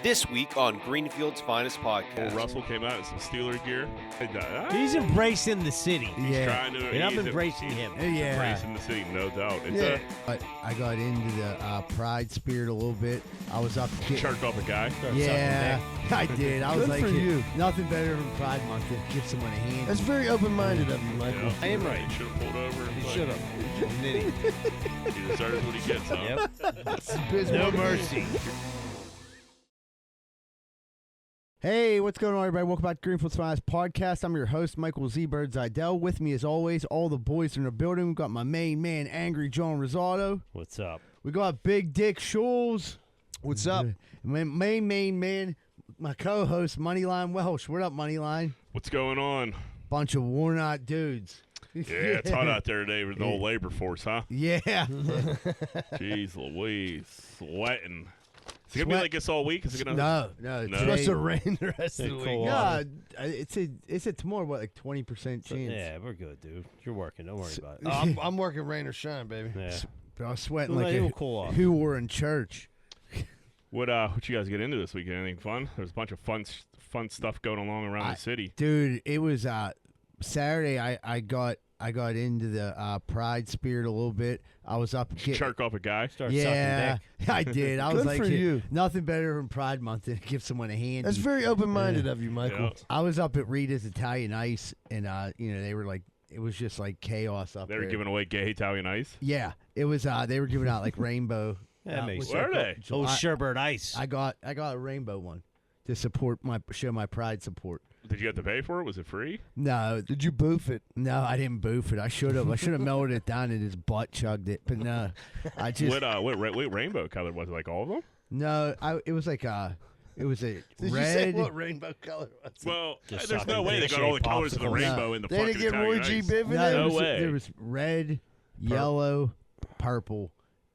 This week on Greenfield's Finest Podcast. Russell came out in some Steeler gear. He's embracing the city. He's trying to. And I'm embracing him. Embracing the city, no doubt. But I got into the pride spirit a little bit. I was up. Jerked off a guy. Yeah, I did. I was Good like, for you. Nothing better than Pride Month than give someone a hand. That's very open-minded of you, Michael. Yeah. I am right. He should have pulled over. He should have. He deserves what he gets, huh? Yep. No mercy. Hey, what's going on, everybody? Welcome back to Greenfield's Finest Podcast. I'm your host, Michael Z. Bird Zidell. With me, as always, all the boys in the building. We've got my main man, Angry John Rosado. What's up? We got Big Dick Schulz. What's up? My main man, my co-host, Moneyline Welsh. What up, Moneyline? What's going on? Bunch of worn-out dudes. Yeah, it's hot out there today with the whole labor force, huh? Yeah. Jeez Louise. Sweating. Is it going to be like this all week? Is it gonna... No. No. It's supposed to rain the rest of the week. Yeah, it's a tomorrow, what, like 20% chance? Yeah, we're good, dude. You're working. Don't worry about it. I'm working rain or shine, baby. Yeah. But I was sweating Well, like it'll cool off. who were in church. What you guys get into this weekend? Anything fun? There's a bunch of fun stuff going along around the city. Dude, it was Saturday. I got into the pride spirit a little bit. I was up. Jerk off a guy. Start Yeah, sucking dick. I did. I Good was like, for you. Nothing better than Pride Month than give someone a hand. That's very open-minded of you, Michael. Yeah. I was up at Rita's Italian Ice, and they were like, it was just like chaos up They there. were giving away gay Italian ice. Yeah, it was. They were giving out like rainbow. That makes what's sense. Were they? Oh, sherbet ice. I got a rainbow one to show my pride support. Did you have to pay for it? Was it free? No, Did you boof it? no, I didn't boof it. I should have. I should have melted it down and his butt chugged it. But no, I just What rainbow color was it? Like all of them? no. It was like it was a Did you red. say what rainbow color was it? Well, Just there's no sucking way they got all the dick-shaped colors of the popsicles. rainbow in the They fucking didn't get Italian Roy G. ice. Biv in No, it? No way. There was red, yellow, purple,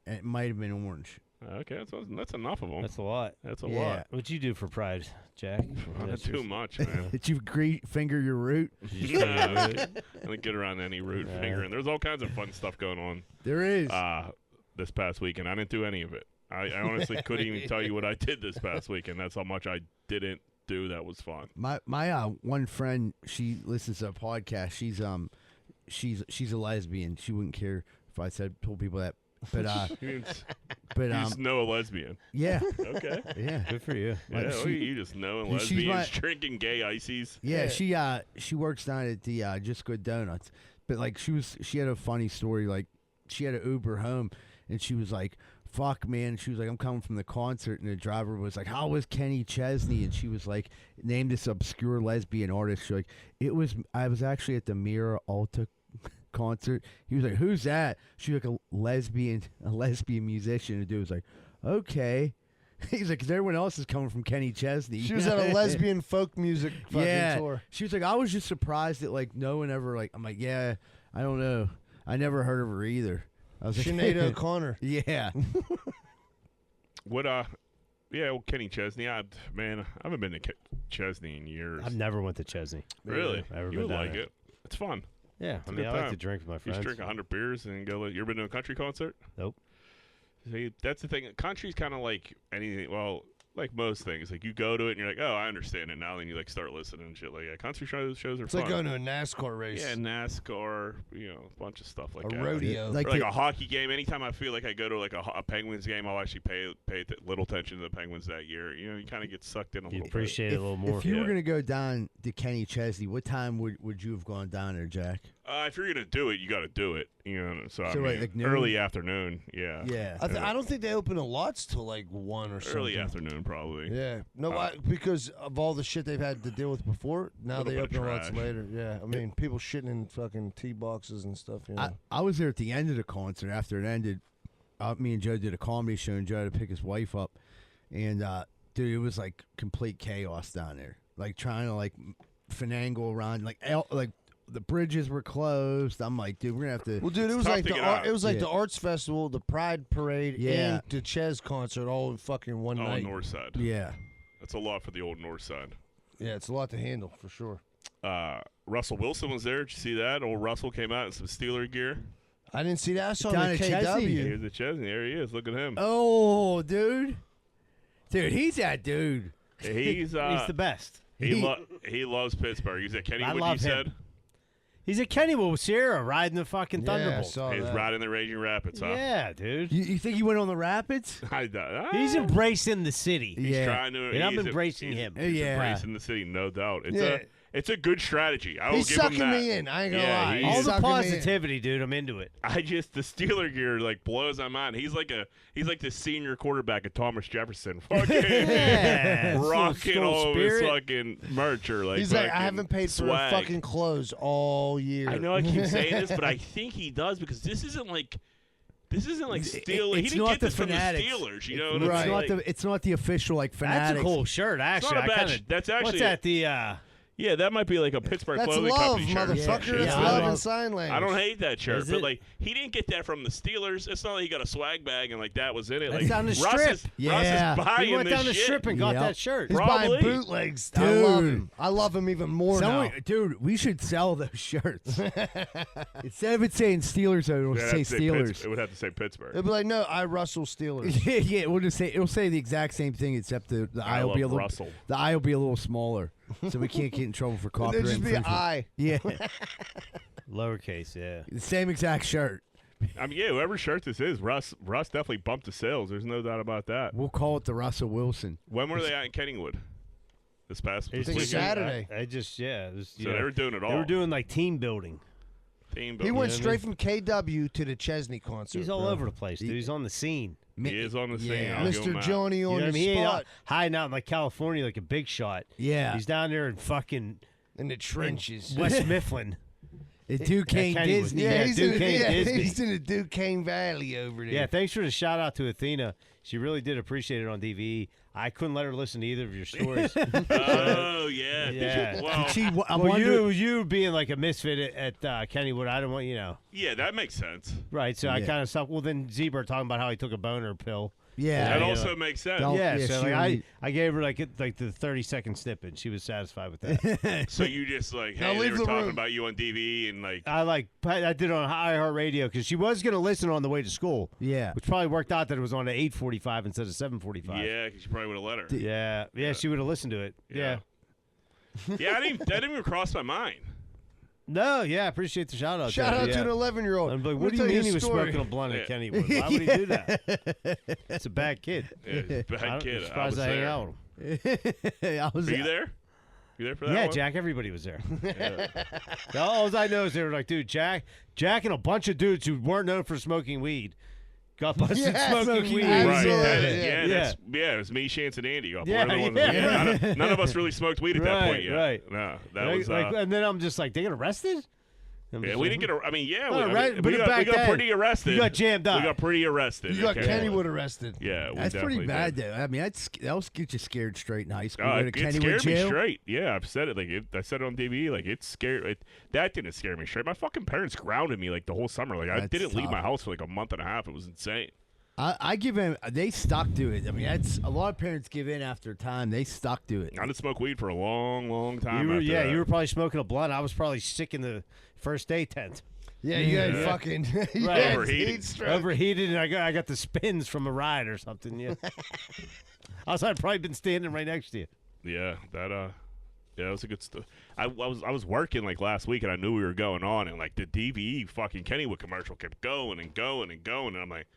and it might have been orange. Okay, that's enough of them. That's a lot. That's a Yeah. lot. What'd you do for Pride, Jack? Not too much, man. Did you finger your root? I didn't get around any root fingering. There's all kinds of fun stuff going on There is. this past weekend. I didn't do any of it. I honestly couldn't even tell you what I did this past weekend. That's how much I didn't do that was fun. My one friend, she listens to a podcast. She's a lesbian. She wouldn't care if I told people that. But You but just know a lesbian. yeah, Okay. yeah. Good for you. Like, Yeah, she- you just know she's lesbians my- drinking gay ices. Yeah, she works down at the Just Good Donuts. But like she had a funny story. Like she had an Uber home, and she was like, "Fuck, man." She was like, "I'm coming from the concert," and the driver was like, "How was Kenny Chesney?" And she was like, "Name this obscure lesbian artist." She's like, I was actually at the Mira Alta concert." He was like, "Who's that?" She was like, a lesbian musician. The dude was like, "Okay." He's like, "'Cause everyone else is coming from Kenny Chesney." She was at a lesbian folk music fucking Yeah. tour. She was like, "I was just surprised that like no one ever like." I'm like, "Yeah, I don't know. I never heard of her either." I was like, Sinead O'Connor. "Yeah, What yeah, well, Kenny Chesney. I haven't been to Chesney in years. I've never went to Chesney. Really? Never You been would down like there. it. It's fun. Yeah, It's I a mean, good I like time. to drink with my You friends. just drink 100 beers and go. You ever been to a country concert? Nope. See, that's the thing. Country's kind of like anything. Well, like most things. Like you go to it and you're like, oh, I understand it now. Then you like start listening and shit. Like yeah, country shows are It's fun. like going to a NASCAR race. Yeah, NASCAR. A bunch of stuff like a that. rodeo. Like Or like the- a hockey game. Anytime I feel like I go to like a Penguins game, I'll actually pay little attention to the Penguins that year. You kind of get sucked in a You little appreciate it a little more. if you Yeah. were gonna go down to Kenny Chesney, what time would you have gone down there, Jack?" bit. If you're gonna do it, you got to do it. So I So, mean, like noon? early afternoon. Yeah. Yeah, I don't think they open the lots till like 1 or something. Early afternoon, probably. Yeah. No, because of all the shit they've had to deal with before, now Little they bit of open the lots trash. later. Yeah. I mean, people shitting in fucking tea boxes and stuff, you know. I was there at the end of the concert. After it ended, me and Joe did a comedy show, and Joe had to pick his wife up, and dude, it was like complete chaos down there. Like trying to like finagle around, like the bridges were closed. I'm like, dude, we're gonna have to. Well, dude, it was tough like to the get out. it was like Yeah. the arts festival, the Pride Parade, Yeah. and the Ches concert all in fucking one Oh, night. north side. Yeah. That's a lot for the old north side. Yeah, it's a lot to handle for sure. Russell Wilson was there. Did you see that? Old Russell came out in some Steeler gear. I didn't see that. I saw Down the at Chesney? KW. Here's the Chesney. There he is. Look at him. Oh, dude. Dude, he's that dude. He's He's the best. he loves Pittsburgh. He's at Kennywood. love You him. said He's at Kennywood with Sierra riding the fucking Yeah, Thunderbolt. saw he's that. riding the Raging Rapids. Huh? Yeah, dude. You think he went on the Rapids? He's embracing the city. He's trying to. And I'm he's embracing him. He's Yeah. embracing the city, no doubt. Yeah. It's a good strategy. I will He's give him sucking that. me in. I ain't gonna Yeah, lie. he's All He's the sucking me in. positivity, dude. I'm into it. the Steeler gear like blows my mind. He's like the senior quarterback of Thomas Jefferson, fucking Yeah. rocking School all of his spirit. fucking merch or like. He's like, I fucking haven't paid for swag. fucking clothes all year. I know I keep saying this, but I think he does because this isn't like Steelers. He it's didn't not get the this from the Fanatics. Steelers. You know what It's I'm Right. not it's not the official like That's Fanatics. a cool shirt, actually. not a I bad kinda- that's actually What's that? The Yeah, that might be like a Pittsburgh That's clothing love, company shirt. motherfucker. Yeah, That's Yeah, love I- and sign language. I don't hate that shirt, Is but it? like he didn't get that from the Steelers. It's not like he got a swag bag and like that was in it. That's like down the Russ strip. is Yeah. buying he went this down the shit. strip and got Yep. that shirt. He's Probably. buying bootlegs. I love Dude. him. I love him even more now. Dude, we should sell those shirts. Instead of it saying Steelers, it'll Yeah, say that'd Steelers. It would have to say Pittsburgh. It'll be like, no, I Russell Steelers. yeah, it'll say the exact same thing except the I I will be a love little Russell. the I will be a little smaller, so we can't get in trouble for It'll copyright just be an infringement. I. Yeah, Lowercase, yeah. the same exact shirt. I mean, yeah, whoever shirt this is, Russ definitely bumped the sales. There's no doubt about that. We'll call it the Russell Wilson. When were they at in Kennywood? This past think weekend? it's Saturday. I just, yeah. It was, So they were doing it all. They were doing like team building. Team He building. went know what I straight from KW to the Chesney concert. He's all bro. over the place, dude. He's on the scene. He is on the scene. Yeah. I'll give him Mr. that. Johnny You know on what I the mean? He ain't out spot hiding out in like California like a big shot. Yeah, He's down there in fucking in the trenches. West Mifflin. at Duquesne Kennywood. Disney. Yeah, Yeah, he's in Duquesne the, Disney. he's in the Duquesne Valley over there. Yeah, thanks for the shout out to Athena. She really did appreciate it on DVE. I couldn't let her listen to either of your stories. Oh, yeah. Yeah. Well, Gee, I'm well, wondering- you being like a misfit at Kennywood, I don't want yeah, that makes sense. right. So I Yeah. kind of stopped. Well, then Zebra talking about how he took a boner pill. Yeah, That Yeah, also makes sense. Don't- Yeah, yeah, so she like only- I gave her like the 30-second snippet. She was satisfied with that. So you just like, Now hey, they leave were the talking room. about you on DV and like, I did it on iHeartRadio because she was gonna listen on the way to school, yeah. which probably worked out that it was on at 8:45 instead of 7:45. yeah, because you probably would have let her. Yeah, she would have listened to it. Yeah. Yeah, that didn't even cross my mind. No, yeah, I appreciate the shout out. Shout out to an 11-year-old. I'm like, Let what do me you tell mean a he was story. smoking a blunt at Yeah. Kennywood? Why would he do that? It's a bad kid. Yeah, he's a I bad don't- kid. I'm I surprised was I hang there. out with him. I was Were you there? You there for that Yeah, one? Jack, everybody was there. Yeah. All I know is they were like, dude, Jack and a bunch of dudes who weren't known for smoking weed got busted Yeah, smoking smoking weed. weed. Right. Absolutely. That Yeah. is, yeah, it was me, Chance, and Andy. Yeah, We're the ones yeah. none of us really smoked weed at that Right, point yet. right. No, that Like- was. and then I'm just like, they got arrested? I'm Yeah, just we like, didn't get. I mean, yeah, Oh, we, right, but we got back then, pretty arrested. you got jammed up. We got pretty arrested. You got okay? Kennywood arrested. Yeah, we That's pretty definitely bad, did. though. I mean, that'll get you scared straight in high school. Oh, Go to it Kennywood scared me jail. straight. Yeah, I've said it. Like I said it on TV. Like it scared. That didn't scare me straight. My fucking parents grounded me like the whole summer. Like I That's didn't leave my tough. house for like a month and a half. It was insane. I give in. They stuck to it. I mean, that's a lot of parents give in after time. They stuck to it. I didn't smoke weed for a long, long time. You were, after that. you were probably smoking a blunt. I was probably sick in the first day tent. Yeah, you had Yeah. fucking you Right. had Overheating. heat stroke. Overheated, and I got the spins from a ride or something. Yeah. Else I'd probably been standing right next to you. Yeah, that yeah, it was a good stuff. I was working like last week, and I knew we were going on, and like the DVE fucking Kennywood commercial kept going and going and going, and I'm like,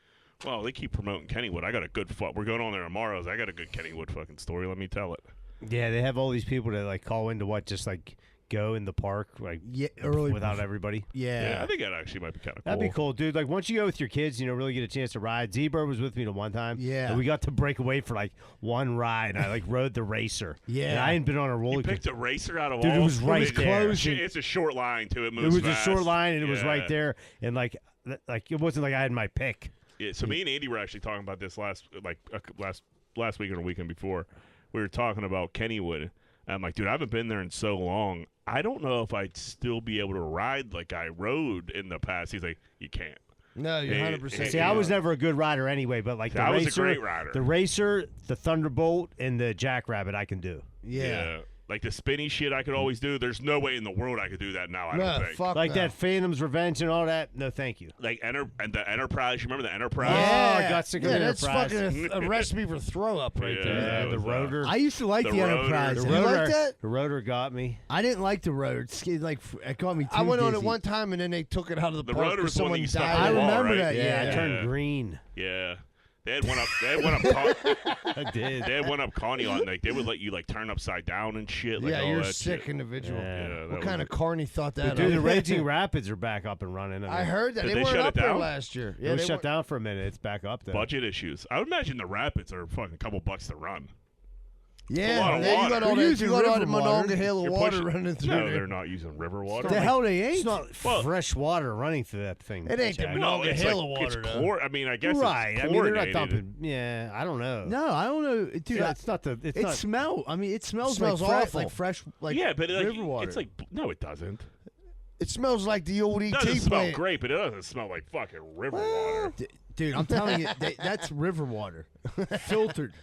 well, they keep promoting Kennywood. I got a good we're going on there tomorrow. So I got a good Kennywood fucking story. Let me tell it. Yeah, they have all these people that like call into just like go in the park like Yeah, early without everybody. Yeah, Yeah. I think that actually might be kind of cool. That'd be cool, dude. Like once you go with your kids, really get a chance to ride. Zebra was with me the one time. Yeah. And we got to break away for like one ride. And I like rode the racer. Yeah. And I ain't been on a You roller picked coaster. a racer out of Dude, all. it was right It's there. closing. It's a short line too. It It moves was fast. a short line and it was right Yeah. there. And like it wasn't like I had my pick. Yeah, so me and Andy were actually talking about this last week or the weekend before. We were talking about Kennywood. And I'm like, dude, I haven't been there in so long. I don't know if I'd still be able to ride like I rode in the past. He's like, you can't. No, you're Hey, 100%. hey, See, I was never a good rider anyway, but like the I racer, was a great rider. the racer, the Thunderbolt, and the Jackrabbit I can do. Yeah. Like the spinny shit I could always do. There's no way in the world I could do that now. I don't think. Fuck Like no. that Phantom's Revenge and all that. No, thank you. Like and the Enterprise. You remember the Enterprise? Oh, I got sick of yeah, the that's Enterprise. fucking a recipe for throw up right Yeah, there. Yeah, that the was, rotor. I used to like The the rotor. Enterprise. The You rotor, like that? The rotor got me. I didn't like the rotor. It got me too I went on it dizzy. one time and then they took it out of the The park rotor because was the one that someone you stuck died. on I the wall, remember right? that, Yeah, yeah. I turned green. Yeah. They had one up. They had one up. I did. They had one up Connie on. Like they would let you like turn upside down and shit. Like, Yeah, all you're a that sick shit. individual. Yeah. Yeah, What kind of carny thought that Dude, the up? Raging Rapids are back up and running. I heard that. Did They they weren't shut up it there down? last year. It Yeah, was they shut were- down for a minute. It's back up there. budget issues. I would imagine the rapids are fucking a couple bucks to run. a lot Yeah, of then you water. got all We're that. using You got all the river water. Monongahela You're water pushing- running through No, there. they're not using river water. The hell they It's ain't. not Well- fresh water running through that thing. It ain't the Jack. No, it's Monongahela like water, it's though. I mean, I guess Right. it's I mean, they're not chlorinated. dumping. Yeah, I don't know. No, I don't know, dude. Yeah, it's not the. It's it not. smells. I mean, it smells, Smells like fresh, awful. like fresh, like yeah, but like, river water. it's like no, it doesn't. It smells like the old It ET doesn't smell plant. great, but it doesn't smell like fucking river water. Dude, I'm telling you, that's river water, filtered.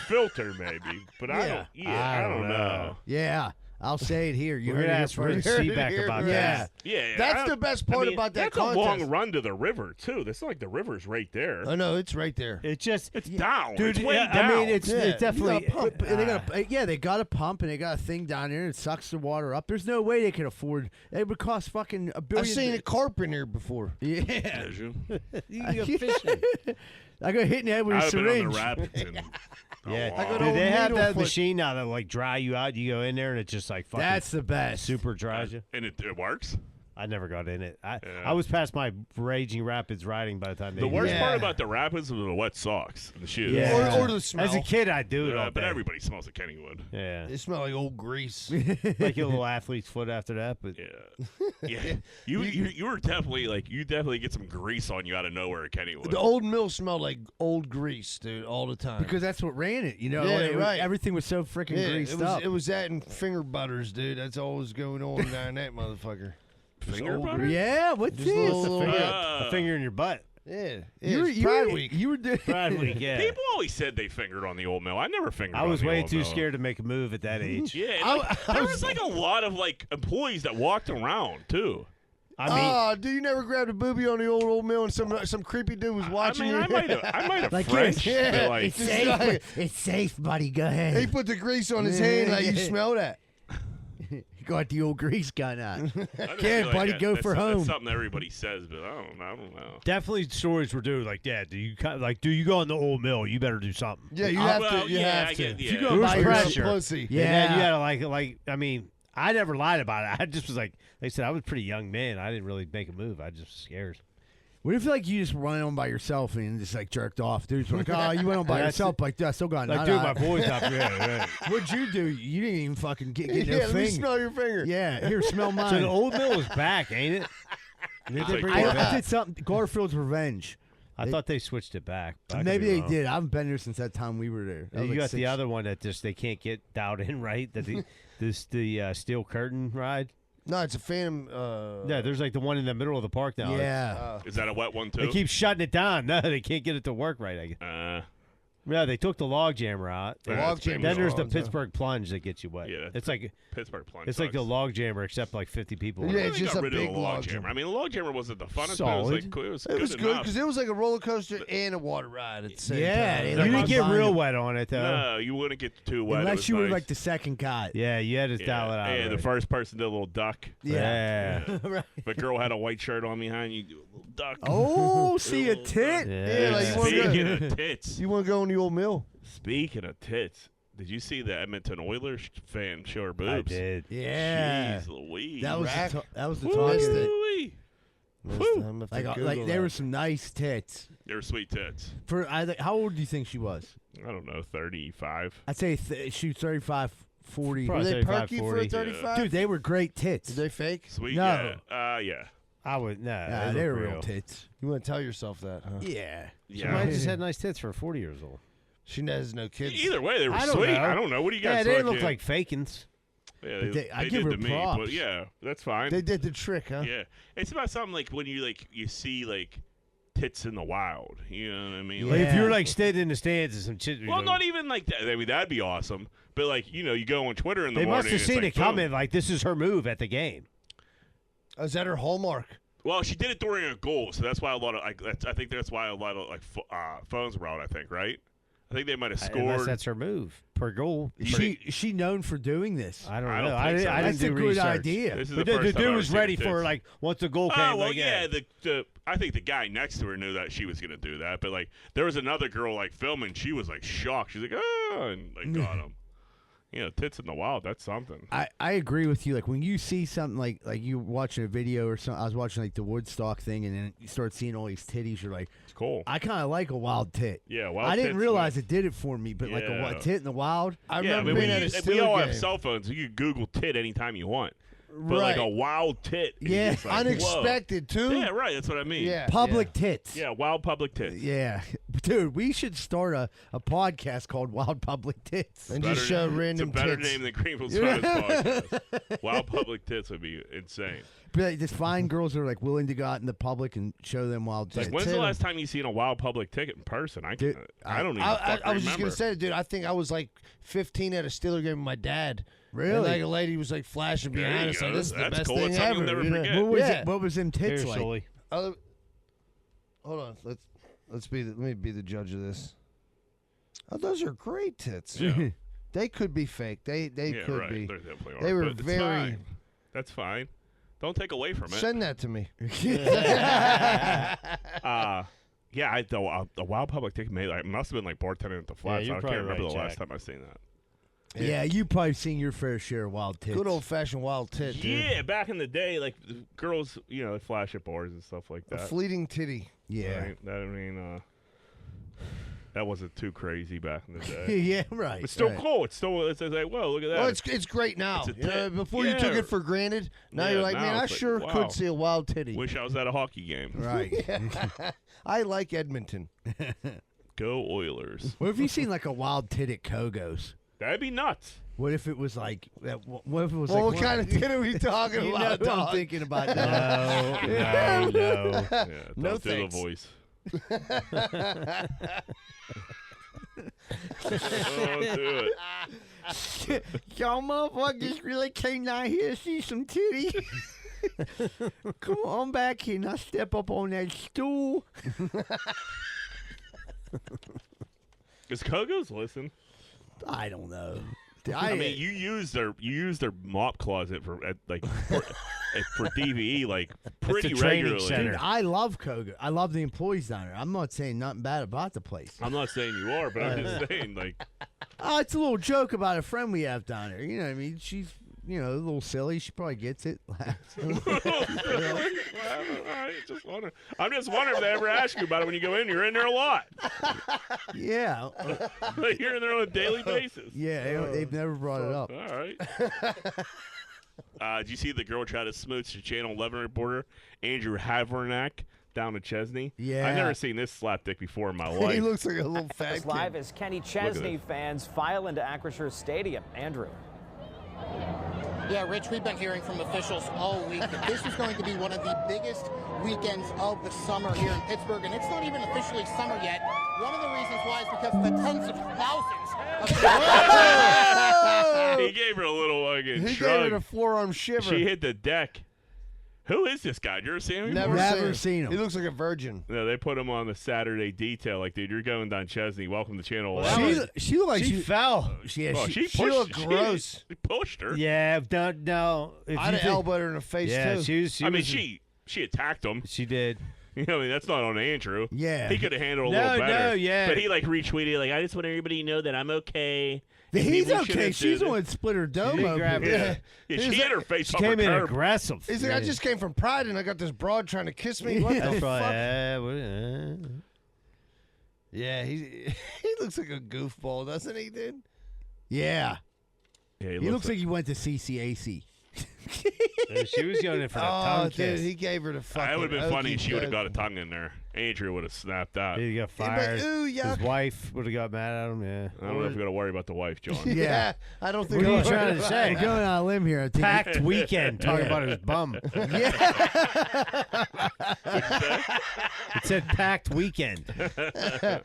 Filter maybe, but I Yeah. don't. Yeah, I don't know. Yeah, I'll say it here. You We're heard gonna it ask here Rince first. feedback about Yeah. that. Yeah, That's the best part about that That's contest. a long run to the river too. That's not like the river's right there. Oh no, it's right there. It just. It's down, Dude, it's way yeah, down. I mean, it's Yeah, definitely. You got a pump, and they got a pump and they got a thing down there and it sucks the water up. There's no way they could afford. It would cost fucking $1 billion. I've seen a carp in here before. Yeah, Did you? You can go fishing. I got hit in the head with a I've been on syringe. the rapids. And, Yeah, I go to dude, old they have that Needlefoot. machine now that like dry you out. You go in there and it just like fucking That's the best. super dries you. and it works. I never got in it. Yeah. I was past my Raging Rapids riding by the time they. The worst Yeah. part about the rapids was the wet socks and the shoes. Yeah. Or the smell. As a kid, I do it all But day. everybody smells like Kennywood. Yeah, They smell like old grease. like a little athlete's foot after that. But Yeah, yeah. You were definitely you definitely get some grease on you out of nowhere at Kennywood. The old mill smelled like old grease, dude, all the time. Because that's what ran it, you know. Yeah, It was- right. Everything was so freaking yeah, greased it up. was that and finger butters, dude. That's all was going on down that motherfucker. Finger old butter? Yeah, what's Just this? a little- a finger in your butt. Yeah, You were, it's you Pride were, Week. you were doing. Pride week, yeah. People always said they fingered on the old mill. I never fingered. I was on the way old too mill. scared to make a move at that age. Yeah, and, there was like a lot of like employees that walked around too. I mean, Oh, dude, you never grabbed a booby on the old mill and some creepy dude was watching I you. might have Like French. yeah, but, like, It's Just safe. like- It's safe, buddy. Go ahead. He put the grease on his hand like you smell that. You got the old grease gun out. I just Yeah, feel like buddy, that- go that's for home. That's something everybody says, but I don't know. definitely stories were due. Like, yeah, do you go in the old mill? You better do something. Yeah, you Oh, have well, to. You yeah, have I to. get- If yeah. you There go was by yourself, pressure. pussy. And then you Yeah. gotta like. I mean, I never lied about it. I just was like, they said I was a pretty young man. I didn't really make a move. I just was scared. What if like you just went on by yourself and just like jerked off? Dude's like, oh, you went on by That's yourself. Like, dude, I still got Like, nut dude, out. my boy's up there. What'd you do? You didn't even fucking get Yeah, no let me thing. smell your finger. Yeah, here, smell mine. So the old mill is back, ain't it? Did they Like, bring it I back? did something. Garfield's Revenge. I thought they switched it back. but I could Maybe be they wrong. did. I haven't been there since that time we were there. That was You like got the 6 other one that just they can't get dialed in right. That the steel curtain ride. No, it's a Phantom. Yeah, there's like the one in the middle of the park now. Yeah. Is that a wet one too? They keep shutting it down. No, they can't get it to work right. I guess. Yeah, they took the log jammer out. Yeah, log that's pretty jammer. Then there's the Logs, huh? Pittsburgh plunge that gets you wet. Yeah, it's like Pittsburgh plunge. it's like the sucks. log jammer except like 50 people. in Yeah, it. it's They just got a rid of big the log log jammer. jammer. I mean, the log jammer wasn't the funnest, Solid. but it was It was good enough. because it was like a roller coaster and a water ride at the same Yeah, time. they You like didn't get combined real it. wet on it though. No, you wouldn't get too wet. It Unless was you were nice. like the second guy. Yeah, you had to yeah. dial it out. Yeah, the right. first person did a little duck. Yeah. Yeah. If a girl had a white shirt on behind you, do a little duck. Oh, see a Little tit? Yeah. like you wanna go- Speaking of tits, You want to go in the old mill? speaking of tits, did you see the Edmonton Oilers fan show her boobs? I did. Yeah. Jeez Louise. That was Rack. that was the Woo. talk. Missed it. Woo-wee. Like there were some nice tits. They were sweet tits. How old do you think she was? I don't know, 35. I'd say she was 35, 40. Probably Were they 35, perky for 40. a 35? Dude, they were great tits. Did they fake? Sweet, No. yeah. I would no. Yeah, they they look were real. real tits. You want to tell yourself that, huh? Yeah. Yeah. Somebody just had nice tits for 40 years old. She has no kids. Either way, they were I don't sweet. know. I don't know. What do you guys Yeah, they didn't look fucking- like fakins. Yeah, But they, I they give did her to me, props. but yeah, that's fine. They did the trick, huh? Yeah, it's about something like when you see like tits in the wild. You know what I mean? Like, Like, if you're like standing in the stands and some shit. well, not even like that. I mean, that'd be awesome. But like, you go on Twitter in the They morning. must have and seen it's it like, coming. boom. Like, this is her move at the game. Oh, is that her hallmark? Well, she did it during a goal, so that's why a lot of I think that's why a lot of like phones were out. I think, right? I think they might have Unless scored. that's her move per goal. Is she known for doing this? I don't I know. don't I think didn't, so. I didn't That's a do good research. idea. This is But the the first time dude I've was seen ready tits. for like once the goal came. Oh well, like, yeah. I think the guy next to her knew that she was gonna do that, but like there was another girl like filming. She was like shocked. She's like, oh, and like got him. Tits in the wild. That's something. I agree with you. Like when you see something like you watching a video or something. I was watching like the Woodstock thing, and then you start seeing all these titties. You're like, It's cool. I kind of like a wild tit. Yeah, wild I didn't tits, realize man. it did it for me, but like a Yeah. tit in the wild. I Yeah, remember but being at a we Steeler all game. have cell phones. So you can Google tit anytime you want. But like Right. a wild tit. is Yeah. just like, whoa. Unexpected too. Yeah, right. That's what I mean. Yeah. Public tits. Yeah, wild public tits. Yeah. Dude, we should start a podcast called Wild Public Tits. And just show random It's a better tits. name than Greenfield's Finest Podcast. Wild public tits would be insane. But like, just find girls that are like willing to go out in the public and show them wild tits. Like, when's the Tim. last time you seen a wild public ticket in person? I Dude, don't even I fucking was just remember. gonna say, dude. I think I was like 15 at a Steeler game with my dad. Really? And like a lady was like flashing There behind you us, like go. this is the That's best cool. thing It's something ever. you'll never you know? forget. What was Yeah. it? What was them tits Here, like? Sully. Hold on, let me be the judge of this. Oh, those are great tits. Yeah. They could be fake. They Yeah, could right. be. They definitely are. They were but it's very- fine. That's fine. Don't take away from it. Send that to me. Yeah, the wild public ticket made. I must have been like bartending at the Flats. you're I can't probably remember right, the last Jack. time I seen that. Yeah, you probably seen your fair share of wild tits. Good old fashioned wild tit, dude. Yeah, back in the day, like the girls, they flash at bars and stuff like A that. fleeting titty. Yeah. Right? That wasn't too crazy back in the day. Yeah, right. It's still right. cool. It's like, whoa, look at that. Well, it's great now. It's a You know, tit. before you took Yeah. it for granted, now Yeah, you're like, now man, I it's like, sure wow. could see a wild titty. Wish I was at a hockey game. Right. I like Edmonton. Go Oilers. What if you seen like a wild tit at Kogo's? That'd be nuts. What if it was like? What if it was Well, like? what kind of tit are we talking You know about, what I'm dog? thinking about now. No. Yeah, No don't do the thanks. voice. Don't do it. Y'all motherfuckers really came down here to see some titty. Come on back here, now step up on that stool. Does Kogo's listen? I don't know. I mean, you use their mop closet for DVE like pretty training regularly. center. Dude, I love Kogo. I love the employees down there. I'm not saying nothing bad about the place. I'm not saying you are, but I'm just saying like Oh, it's a little joke about a friend we have down there. You know what I mean? She's, a little silly. She probably gets it. just wondering. I'm just wondering if they ever ask you about it when you go in. You're in there a lot. Yeah. You're in there on a daily basis. Yeah, they've never brought it up. All right. Did you see the girl try to smooch the Channel 11 reporter, Andrew Havarnek, down in Chesney? Yeah. I've never seen this slapdick before in my life. He looks like a little fat It's kid. live as Kenny Chesney fans file into Acrisure Stadium. Andrew. Yeah, Rich, we've been hearing from officials all week that this is going to be one of the biggest weekends of the summer here in Pittsburgh, and it's not even officially summer yet. One of the reasons why is because of the tens of thousands of He gave her a little fucking He shrug. gave it a forearm shiver. She hit the deck. Who is this guy? Did you ever see him? Never seen him. He looks like a virgin. No, they put him on the Saturday detail. Like, dude, you're going down Chesney. Welcome to Channel 11. She looked like She fell. Yeah, Oh, she, she pushed, looked gross. She pushed her. Yeah, no. If I'd you have think- elbowed her in the face, Yeah, too. she I mean, was- she attacked him. She did. You know, I mean, that's not on Andrew. Yeah. He could have handled a No, little better. no, yeah. But he, retweeted, I just want everybody to know that I'm okay. He's Maybe we okay. shouldn't She's do the this. one that split her dome did open. grab Yeah. it. Yeah, He's she like- hit her face She off came a in curb. aggressive. He's like, I just came from Pride and I got this broad trying to kiss me. What the That's fuck? right. Yeah, he looks like a goofball, doesn't he, dude? Yeah. Yeah, He looks like he went to CCAC. Yeah, she was going in for that Oh, tongue dude, kiss. he gave her the fucking. It would have been funny okey if she would have got a doke. tongue in there. Adria would have snapped out. He got He'd be like, fired. ooh, His yuck. wife would have got mad at him. Yeah. I don't know if we got to worry about the wife, John. Yeah, I don't think. What are you we're trying to about say? it. We're going on a limb here. I think Packed weekend. Talking Yeah. about his bum. It said packed weekend. Talking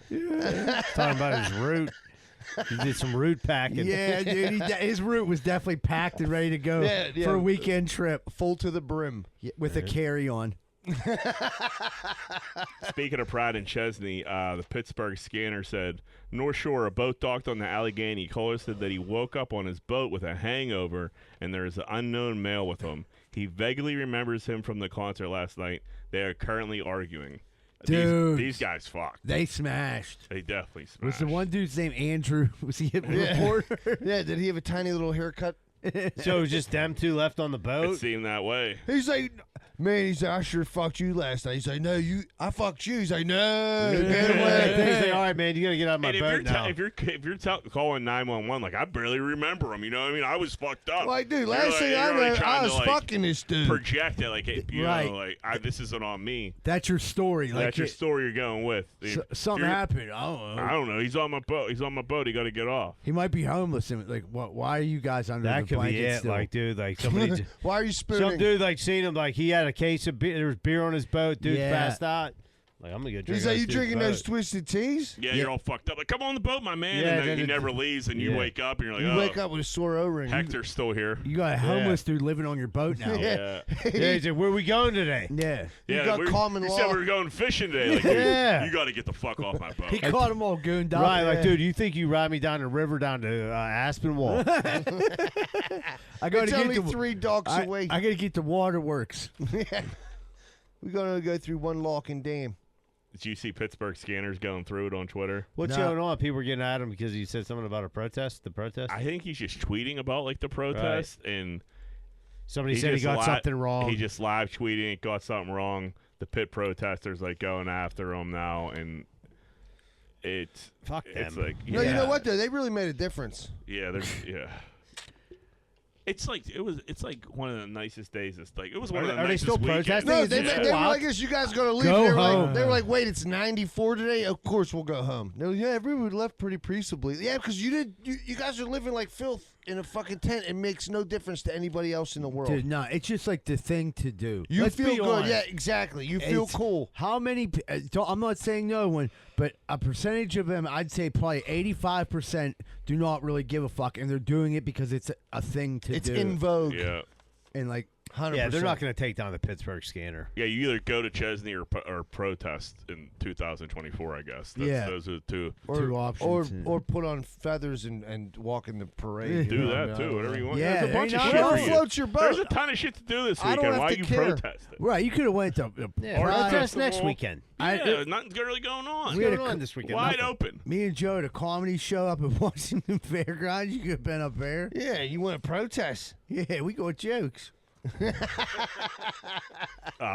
about his root. He did some root packing. Yeah, dude. His route was definitely packed and ready to go Yeah. for a weekend trip Full to the brim. with a carry-on. Speaking of pride in Chesney, the Pittsburgh Scanner said, North Shore, a boat docked on the Allegheny. Caller said that he woke up on his boat with a hangover, and there is an unknown male with him. He vaguely remembers him from the concert last night. They are currently arguing. Dude. These guys fucked. They smashed. They definitely smashed. Was the one dude's name Andrew? Was he a reporter? Yeah, did he have a tiny little haircut? So it was just them two left on the It boat? seemed that way. He's like, man, he's like, I sure fucked you last night. He's like, no, I fucked you. He's like, no, get away. He's like, all right, man, you got to get out of my And boat now. if you're calling 911, like I barely remember him, you know what I mean? I was fucked up. Like, dude, You're last like- thing you're I really know, trying I to, was like, fucking this dude. project it, like, you Right. know, like this isn't on me. That's your story. Like That's your story you're going with. something You're- happened. I don't know. I don't know. He's on my boat. He's on my boat. He got to get off. He might be homeless. And like, what? Why are you guys under That the could be blanket it. still? Like, dude, like somebody, Why are you some spooning? dude like seen him, like he had a case of beer. There was beer on his boat. Dude Yeah. passed out. Like, I'm gonna go drink. He's like, on you this drinking dude's those boat. twisted teas? Yeah, you're all fucked up. Like, come on the boat, my man. Yeah, and then then he it- never leaves, and you yeah. wake up, and you're like, You oh, wake up with a sore O-ring. Hector's still here. You got a homeless dude living on your boat now. Yeah. Yeah, he said, where we going today? Yeah. Yeah, got common you law. said we were going fishing today. Like, dude, Yeah. you got to get the fuck off my boat. He caught them all gooned up. Right, like, Yeah. dude, you think you ride me down the river down to Aspinwall? I got It's to only get the 3 docks away. I got to get the waterworks. We're going to go through one lock and dam. Did you see Pittsburgh Scanners going through it on Twitter? What's No. going on? People were getting at him because he said something about a protest. The protest. I think he's just tweeting about like the protest, and Somebody said he just got something wrong. He just live tweeting it, got something wrong. The pit protesters like going after him now, and it's Fuck it's them. like No, yeah, you know what, though? They really made a difference. Yeah, there's yeah. It's like it's like one of the nicest days. It's like it was one of the Are they nicest still weekends. protesting? No, Is they, it they were wild? like, I guess you guys going to leave. Go They were home. like, they were like, wait, it's 94 today? Of course we'll go home. No, yeah, everyone left pretty peaceably. Yeah, because you guys are living like filth in a fucking tent. It makes no difference to anybody else in the world. Dude, no, it's just like the thing to do. You Let's feel be good. honest. Yeah, exactly. You feel It's- cool. How many? I'm not saying no one, but a percentage of them, I'd say probably 85% do not really give a fuck, and they're doing it because it's a thing to It's do. in vogue. Yeah, and like 100%. Yeah, they're not going to take down the Pittsburgh Scanner. yeah. You either go to Chesney or protest in 2024. I guess. Yeah. those are the two. two or options. or put on feathers and walk in the parade. Do you know? that I too. mean, Whatever you want. Yeah, There's a bunch of there you shit go. for you. Float your boat. There's a ton of shit to do this I don't weekend. have Why are to you care. protesting? Right, you could have went to. Yeah, Or protest festival. next weekend. Yeah, nothing's really going on. What's We had going a on this weekend? Wide Nothing. open. Me and Joe at a comedy show up at Washington Fairgrounds. You could have been up there. Yeah, you want to protest? Yeah, we got jokes.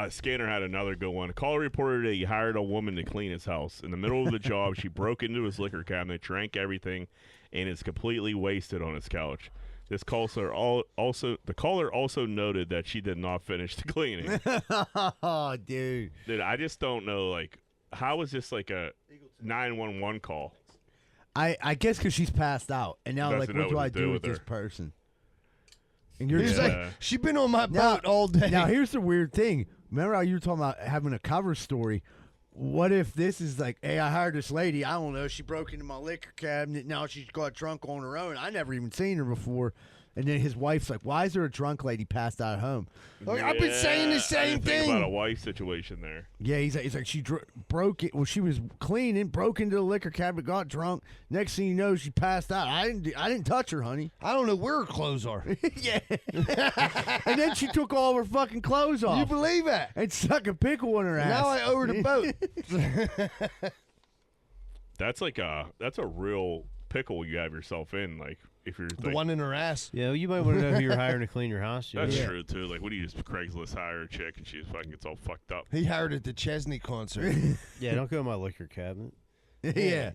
Scanner had another good one. A caller reported that he hired a woman to clean his house. In the middle of the job, she broke into his liquor cabinet, drank everything, and is completely wasted on his couch. The caller also noted that she did not finish the cleaning. Oh, dude. Dude, I just don't know, like, how is this like a 911 call? I guess because she's passed out, and now like, Doesn't know what do what I to do do with with this her. person? And you're He's just Yeah. like, she been on my Now- boat all day. Now here's the weird thing. Remember how you were talking about having a cover story? What if this is like, hey, I hired this lady. I don't know. She broke into my liquor cabinet. Now she's got drunk on her own. I never even seen her before. And then his wife's like, why is there a drunk lady passed out at home? Like, I've been saying the I same didn't think thing. about a wife situation there. Yeah, he's like she broke it. Well, she was cleaning, broke into the liquor cabinet, got drunk. Next thing you know, she passed out. I didn't touch her, honey. I don't know where her clothes are. Yeah. And then she took all her fucking clothes off You believe that? and stuck a pickle in her ass. Now I owe her the boat. That's a real pickle you have yourself in. Like, if you're The one in her ass. Yeah, well, you might want to know who you're hiring to clean your house. That's Yeah. true too. Like, what do you just Craigslist hire a chick and she fucking gets all fucked up? He hired at the Chesney concert. Yeah, don't go in my liquor cabinet. Yeah.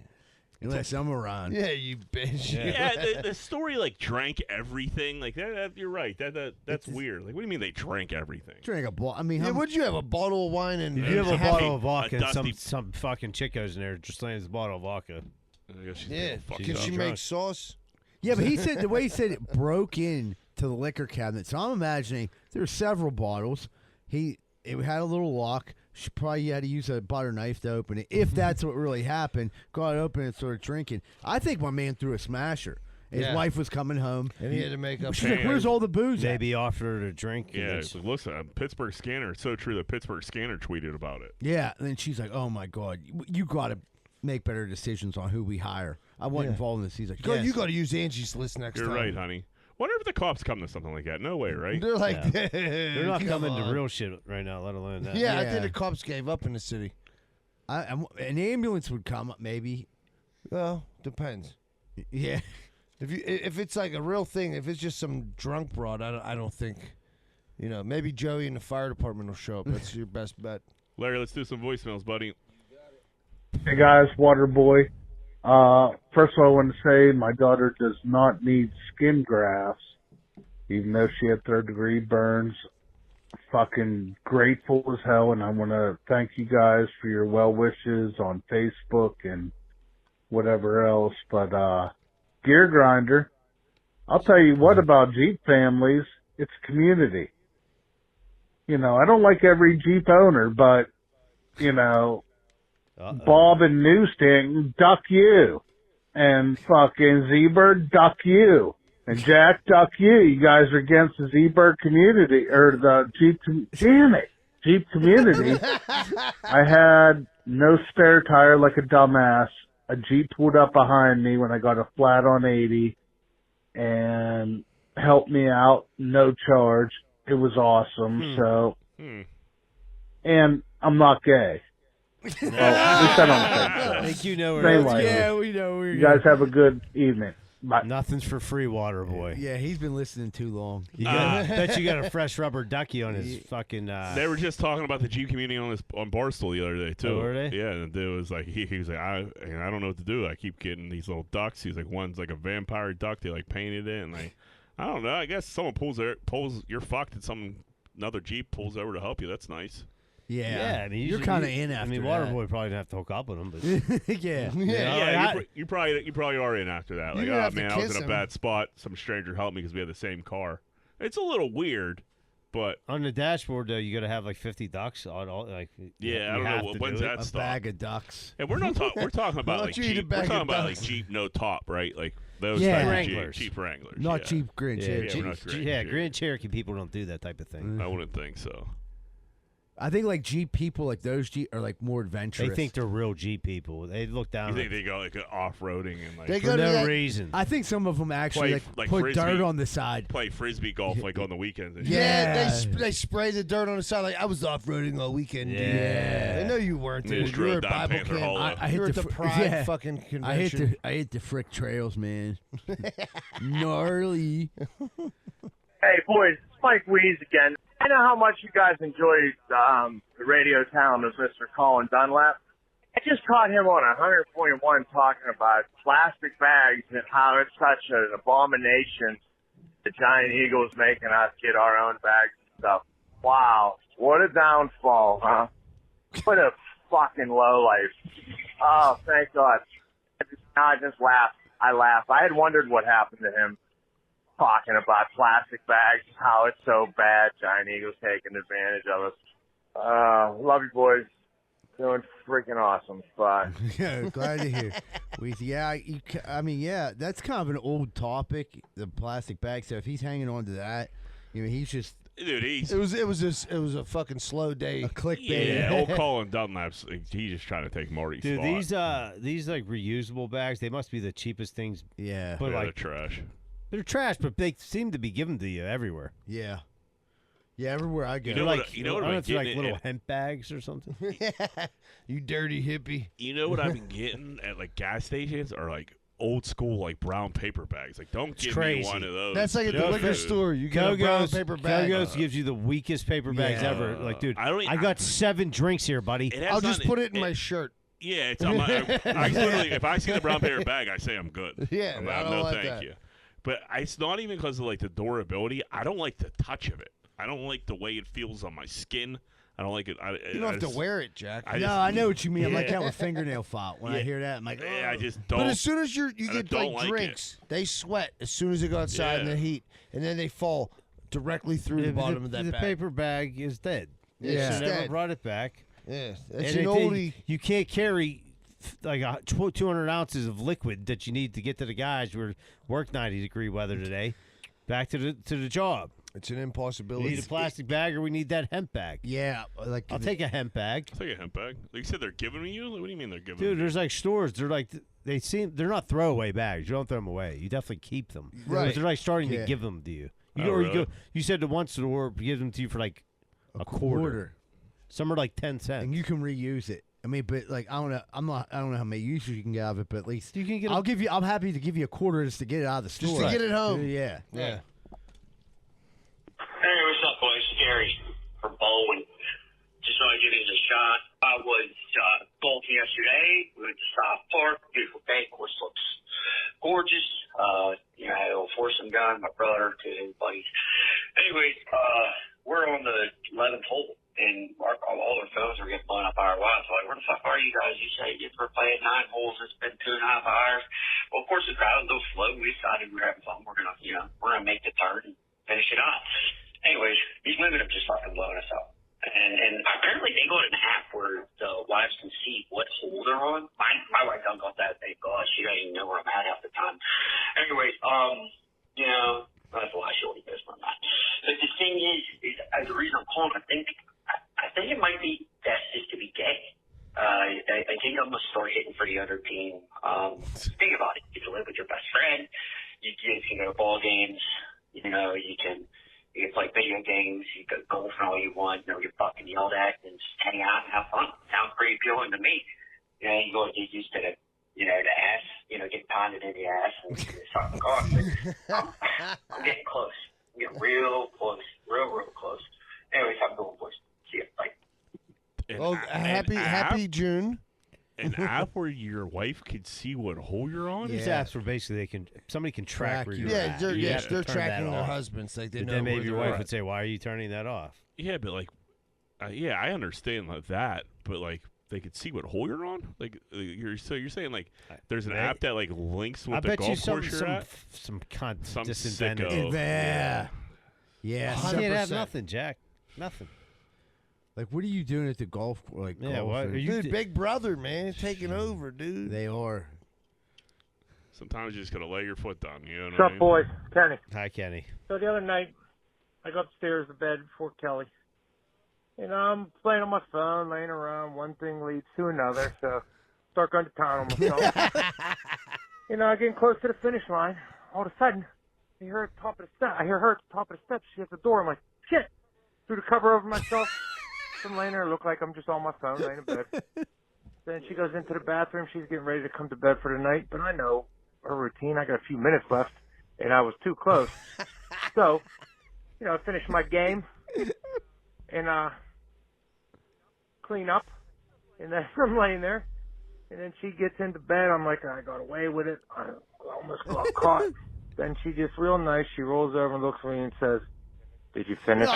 Unless I'm around. Yeah, you bitch. Yeah, the story like drank everything. Like that you're right. That's weird. Like, what do you mean they drank everything? Drink a bottle. I mean, Yeah, would you have a bottle of wine and If you have a half- bottle of vodka and dusty- some fucking chick goes in there, just lands a bottle of vodka. I guess she's Yeah, fucked can up. she drunk. make sauce? Yeah, but he said the way he said it broke in to the liquor cabinet. So I'm imagining there were several bottles. It had a little lock. She probably had to use a butter knife to open it. If that's what really happened, got open and started drinking. I think my man threw a smasher. His Yeah. wife was coming home. And he had to make up. She's like, "Where's all the booze?" at?" Maybe offered her a drink. and Yeah, then it's like, listen, Pittsburgh Scanner. It's so true that Pittsburgh Scanner tweeted about it. Yeah, and then she's like, "Oh my god, you got to make better decisions on who we hire." I wasn't involved in this. He's like, God, yes. you got to use Angie's list next You're time. right, honey. Wonder if the cops come to something like that. No way, right? They're like, they're not come coming on. to real shit right now, let alone that. Yeah, I Yeah. think the cops gave up in the city. An ambulance would come, maybe. Well, depends. Yeah. If it's like a real thing, if it's just some drunk broad, I don't think. Maybe Joey in the fire department will show up. That's your best bet. Larry, let's do some voicemails, buddy. Hey guys, Waterboy. First of all, I want to say my daughter does not need skin grafts, even though she had third-degree burns. Fucking grateful as hell, and I want to thank you guys for your well wishes on Facebook and whatever else. But Gear Grinder, I'll tell you what about Jeep families. It's community. I don't like every Jeep owner, but Bob and Newsting, duck you. And fucking Z-Bird, duck you. And Jack, duck you. You guys are against the Z-Bird community, or the Jeep, Jeep community. I had no spare tire like a dumbass. A Jeep pulled up behind me when I got a flat on 80 and helped me out, no charge. It was awesome. So, and I'm not gay. Well, at least I don't think so. I think you know where Same that's way. going. Yeah, we know. You guys have a good evening. Bye. Nothing's for free, water boy. Yeah, he's been listening too long. You got, bet you got a fresh rubber ducky on his fucking. They were just talking about the Jeep community on Barstool the other day too. Oh, were they? Yeah, and it was like he was like I don't know what to do. I keep getting these little ducks. He's like one's like a vampire duck. They like painted it and like I don't know. I guess someone pulls you're fucked and another Jeep pulls over to help you. That's nice. Yeah, I mean, you're kind of in after I mean, that. Waterboy probably didn't have to hook up with him, but Yeah. Yeah, you probably are in after that. Like, didn't oh have to man, I was kiss in a him. bad spot. Some stranger helped me because we had the same car. It's a little weird, but on the dashboard though, you got to have like 50 ducks on all. Like, yeah, I you don't have know to when's do it. that A stop. bag of ducks. And we're not talking. We're talking about Why like don't you eat a Jeep. We're bag talking of about like ducks? Jeep no top, right? Like those Yeah. type Wranglers. of Jeep Wranglers. Not yeah. cheap Grand Yeah, Cherokee. we're not Grand yeah, Cherokee. Grand Cherokee people don't do that type of thing. I wouldn't think so. I think like Jeep people, like those Jeep, are like more adventurous. They think they're real Jeep people. They look You down think they go like off roading and like They for go to no that- reason. I think some of them actually Play, like, put Frisbee. dirt on the side. play frisbee golf like on the weekends? And Yeah, Yeah. they spray the dirt on the side like I was off roading all weekend. Dude. Yeah. They know you weren't. They Dude. just You were drove at down Bible Panther camp. Hollow. I You were hit at the the fr- Pride yeah. fucking convention. I hit the frick trails, man. Gnarly. Hey, boys, it's Mike Wees again. I know how much you guys enjoyed the radio talent of Mr. Colin Dunlap. I just caught him on 100.1 talking about plastic bags and how it's such an abomination the Giant Eagles making us get our own bags and stuff. Wow, what a downfall, huh? What a fucking lowlife. Oh, thank God. I just laughed. I laughed. I had wondered what happened to him. Talking about plastic bags, how it's so bad. Giant Eagles taking advantage of us. Love you, boys. Doing freaking awesome. Bye. Yeah, glad to hear. I mean, yeah, that's kind of an old topic, the plastic bag stuff. He's hanging on to that. He's just dude, he's It was a fucking slow day. a clickbait. yeah. Old Colin Dunlap's he's just trying to take Marty's Dude, spot. these like reusable bags, they must be the cheapest things. Yeah, But Yeah, they're like trash. they're trash, but they seem to be given to you everywhere. yeah. Everywhere I go. You know They're what- like you know what I don't know I'm if they're like getting little at- hemp bags or something. You dirty hippie. You know what I've been getting at like gas stations are like old school like brown paper bags. Like don't give crazy. me one of those. That's like at the No, liquor dude. store. You get a brown paper bag. Kogo's gives you the weakest paper bags Yeah. ever. Like, dude, I don't- I got 7 drinks here, buddy. It has I'll just nothing- put it in my shirt. Yeah, it's I literally, if I see the brown paper bag, I say I'm good. Yeah, I'm I like, don't no, like thank that. you. But it's not even because of like the durability. I don't like the touch of it. I don't like the way it feels on my skin. I don't like it. You don't have to wear it, Jack. I know what you mean. I'm like that with fingernail file. When I hear that, I'm like, yeah, I just don't. But as soon as you get don't like like drinks, they sweat as soon as they go outside in the heat, and then they fall directly through the bottom of that the bag. paper bag is dead. Yeah, She it's never dead. brought it back. Yeah, that's And an oldie. you can't carry like 200 ounces of liquid that you need to get to the guys who work 90-degree weather today, back to the job. It's an We impossibility. need a plastic bag, or we need that hemp bag. yeah, like I'll take a hemp bag. I'll take a hemp bag. Like you said, they're giving me you? Like, what do you mean they're giving Dude, me? there's like stores. They're like they're not throwaway bags. You don't throw them away. You definitely keep them. Right. But they're like starting Yeah. to give them to you. Oh, really? You said the one store gives them to you for like a quarter. Some are like 10 cents. and you can reuse it. I mean, but like I don't know. I don't know how many uses you can get out of it, but at least You can get. I'm happy to give you a quarter just to get it out of the store. Just to get it home. Yeah. Yeah. Hey, what's up, boys? Scary from Bowen. Just want to give you a shot. I was golfing yesterday. We went to South Park. Beautiful day. Course looks gorgeous. I had a little foursome guy, my brother, two of his buddies. Anyways, we're on the 11th hole, and all our phones are getting blown up our Wi-Fi. Like, where the fuck are you guys? You say we're playing 9 holes. It's been 2.5 hours. Well, of course, the crowd was a little slow. We decided we were having fun. We're gonna make the turn and finish it off. Anyways, these women have just fucking blown us up. And apparently they got an app where the wives can see what hole they're on. My wife don't got that, thank God. She don't even know where I'm at half the time. Anyways, that's why she only knows where I'm at. But the thing is the reason I'm calling, I think it might be best just to be gay. I think I'm gonna start hitting for the other team. Think about it. You can live with your best friend. You can go to ball games. You can play video games. You can go golfing all you want. You're fucking yelled at and just hang out and have fun. Sounds pretty appealing to me. You go get used to the ass. Get pounded in the ass and start the car. I'm getting close. I'm getting real close. Real close. Anyways, I'm going, boys. See ya. Bye. Well, happy June. An app where your wife could see what hole you're on? These apps where basically somebody can track where you're at. They're You have to turn tracking that their off. husbands. Like they But know then maybe where your they're wife at. would say, "Why are you turning that off?" Yeah, but like, I understand like that, but like they could see what hole you're on. Like you're saying like there's an app that like links with I the bet you golf course you're at. some cunt Some disinvented. sicko. Yeah. You can't have 100%. nothing, Jack. Nothing. Like, what are you doing at the golf course? Like, Yeah, what golfing? are you? Dude, Big Brother, man, taking over, dude. They are. Sometimes you just gotta lay your foot down. You know What's what I up, mean? boys? Kenny. Hi, Kenny. So the other night, I go upstairs to bed before Kelly. I'm playing on my phone, laying around. One thing leads to another, so start going to town on my phone. Getting close to the finish line. All of a sudden, I hear her at the top of the steps. She hits the door. I'm like, shit. Threw the cover over myself. So I'm laying there, look like I'm just on my phone, laying in bed. Then she goes into the bathroom. She's getting ready to come to bed for the night, but I know her routine. I got a few minutes left, and I was too close. So, I finished my game and clean up, and then I'm laying there, and then she gets into bed. I'm like, I got away with it. I almost got caught. Then she just real nice. She rolls over and looks at me and says, "Did you finish?"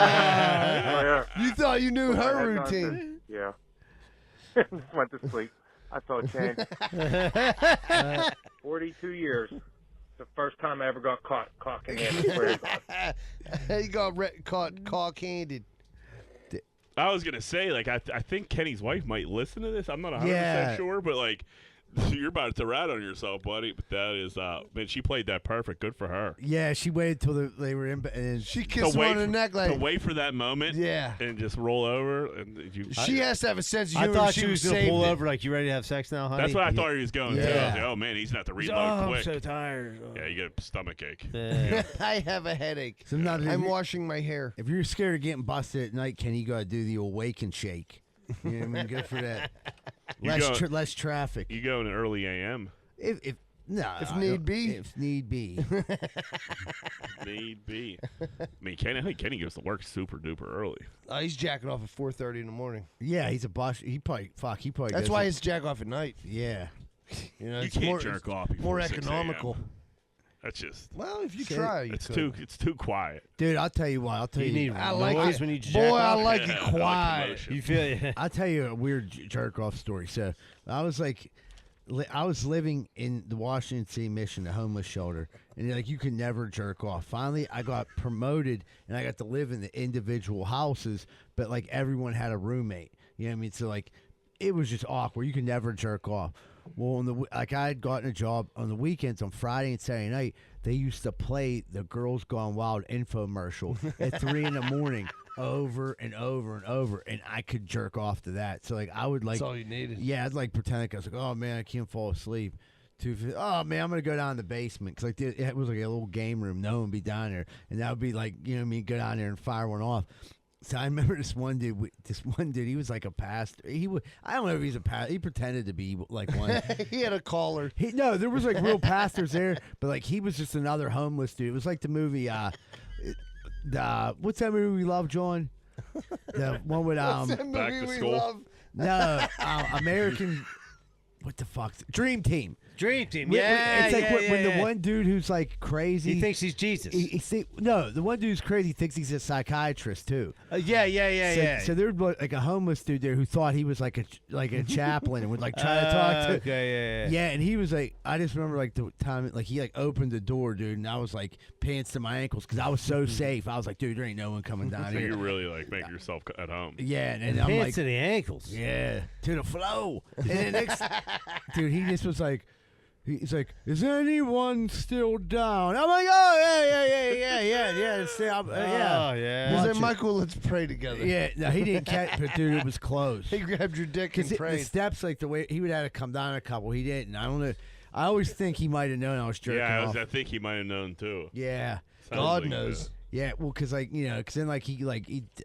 Yeah. You thought you knew Put my her head routine. on, Yeah. Just went to sleep. I felt changed. 42 years. The first time I ever got caught cocking in. He got caught cock-handed. I was gonna say, like, I think Kenny's wife might listen to this. I'm not 100% Yeah. sure, but like, you're about to rat on yourself, buddy. But that is, man, she played that perfect. Good for her. Yeah, she waited till they were in bed. And She kissed him on the neck like, to wait for that moment, yeah. and just roll over. And She has to have a sense of I humor. thought she was going to saved pull it. over like, you ready to have sex now, honey? That's what I thought he was going to. I was Yeah. like, oh man, he's gonna have to reload I'm quick. so tired. Yeah, you get a stomach ache. Yeah. I have a headache. Sometimes I'm washing my hair. if you're scared of getting busted at night, Kenny, you got to do the old wake and shake. You know what I mean? Good for that. You Less traffic. You go in early AM. If No, If need be. If need be. Need be. I mean, I think Kenny goes to work super duper early. He's jacking off at 4:30 in the morning. Yeah, he's a boss. He probably. That's does why it. he's jack off at night. Yeah. You know, You it's can't more, jerk off before more 6 a.m. economical. That's just. Well, if you Shit. try, you It's could. too quiet. Dude, I'll tell you what. I'll tell You you. need I like noise it. when you jack Boy, I off? like it Yeah, I like quiet. commotion. You feel it? I'll tell you a weird jerk off story. So I was like, I was living in the Washington City Mission, the homeless shelter, and like you could never jerk off. Finally, I got promoted and I got to live in the individual houses, but like everyone had a roommate. You know what I mean? So like, it was just awkward. You could never jerk off. Well, I had gotten a job on the weekends on Friday and Saturday night. They used to play the Girls Gone Wild infomercial at 3 a.m. over and over and over, and I could jerk off to that. So like I would like That's all you needed. Yeah, I'd like pretend like I was like, oh man, I can't fall asleep. Oh man, I'm gonna go down in the basement because like it was like a little game room. No one would be down there, and that would be like go down there and fire one off. So I remember this one dude. He was like a pastor. I don't know if he's a pastor. He pretended to be like one. He had a caller. No, there was like real pastors there, but like he was just another homeless dude. It was like the movie. What's that movie we love, John? The one with What's that movie Back to we School? love? No, American. What the fuck? Dream Team. Dream Team. When- Yeah, it's like yeah, when yeah. the one dude who's like crazy. He thinks he's Jesus. No, the one dude's crazy thinks he's a psychiatrist too. Yeah. So there was like a homeless dude there who thought he was like a chaplain and would like try to talk to. Okay, yeah. Yeah, and he was like, I just remember like the time, like he like opened the door, dude, and I was like pants to my ankles because I was so safe. I was like, dude, there ain't no one coming down So here. you really like make yourself at home. Yeah, and I'm Pants like, to the ankles. yeah, to the flow. And then next, dude, he just was like, he's like, is anyone still down? I'm like, oh yeah. Oh, yeah. He Watch said, it. Michael, let's pray together. Yeah, no, he didn't catch, but dude, it was close. He grabbed your dick and The prayed. steps, like the way he would have to come down a couple, he didn't. I don't know. I always think he might have known I was jerking off. I think he might have known too. Yeah. Sounds God like knows. Yeah, well, because like because then like he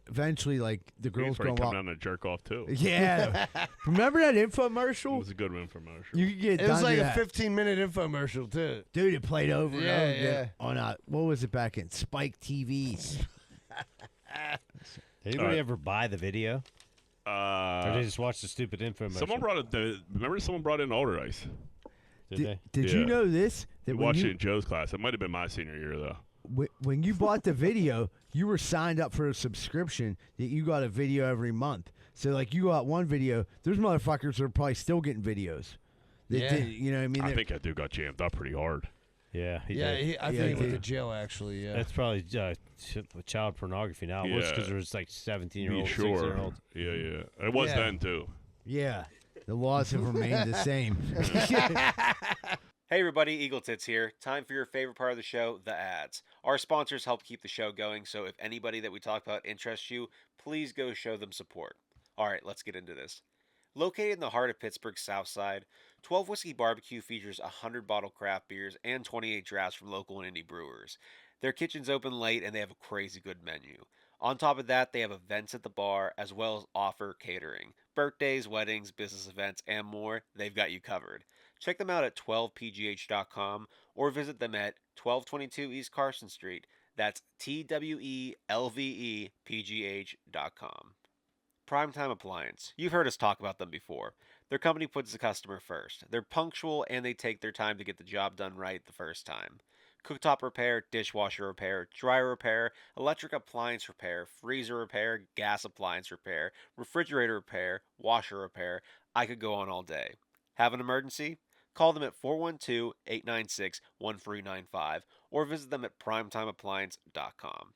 eventually like the He's girls probably going come out. down to jerk off too. Yeah, remember that It infomercial? was a good infomercial. You could get It was done like to a that. 15-minute infomercial, too. Dude, it played over and over again Yeah. on what was it back in Spike TV? Did anybody ever buy the video? Or they just watch the stupid infomercial? Someone brought it. Remember, someone brought in Alder Ice. Did they? Did you Yeah. know this? We That when watched you, it in Joe's class. It might have been my senior year though. when you bought the video, you were signed up for a subscription that you got a video every month. So like you got one video. There's motherfuckers that are probably still getting videos. That Yeah. you know what I mean? I think that dude got jammed up pretty hard. Yeah, he Yeah, did. I Yeah, think he he went to did. jail, actually, yeah. That's probably child pornography now. It was Yeah. because there was like 17-year-old, Be sure. 16-year-old. Yeah. It was Yeah. then too. Yeah, the laws have remained the same. Hey everybody, Eagle Tits here. Time for your favorite part of the show, the ads. Our sponsors help keep the show going, so if anybody that we talk about interests you, please go show them support. Alright, let's get into this. Located in the heart of Pittsburgh's South Side, 12 Whiskey Barbecue features 100 bottle craft beers and 28 drafts from local and indie brewers. Their kitchen's open late and they have a crazy good menu. On top of that, they have events at the bar as well as offer catering. Birthdays, weddings, business events, and more, they've got you covered. Check them out at 12pgh.com or visit them at 1222 East Carson Street. That's TWELVEPGH.com. Primetime Appliance. You've heard us talk about them before. Their company puts the customer first. They're punctual and they take their time to get the job done right the first time. Cooktop repair, dishwasher repair, dryer repair, electric appliance repair, freezer repair, gas appliance repair, refrigerator repair, washer repair. I could go on all day. Have an emergency? Call them at 412-896-1395 or visit them at primetimeappliance.com.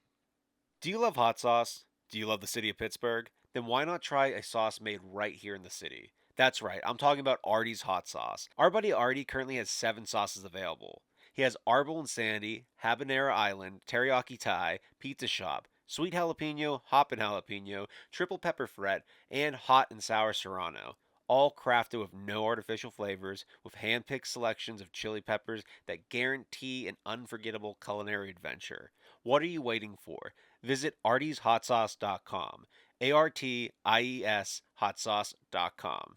Do you love hot sauce? Do you love the city of Pittsburgh? Then why not try a sauce made right here in the city? That's right, I'm talking about Artie's Hot Sauce. Our buddy Artie currently has 7 sauces available. He has Arbol Insanity, Habanero Island, Teriyaki Thai, Pizza Shop, Sweet Jalapeno, Hoppin' Jalapeno, Triple Pepper Fret, and Hot and Sour Serrano. All crafted with no artificial flavors, with hand-picked selections of chili peppers that guarantee an unforgettable culinary adventure. What are you waiting for? Visit artieshotsauce.com. ARTIES hotsauce.com.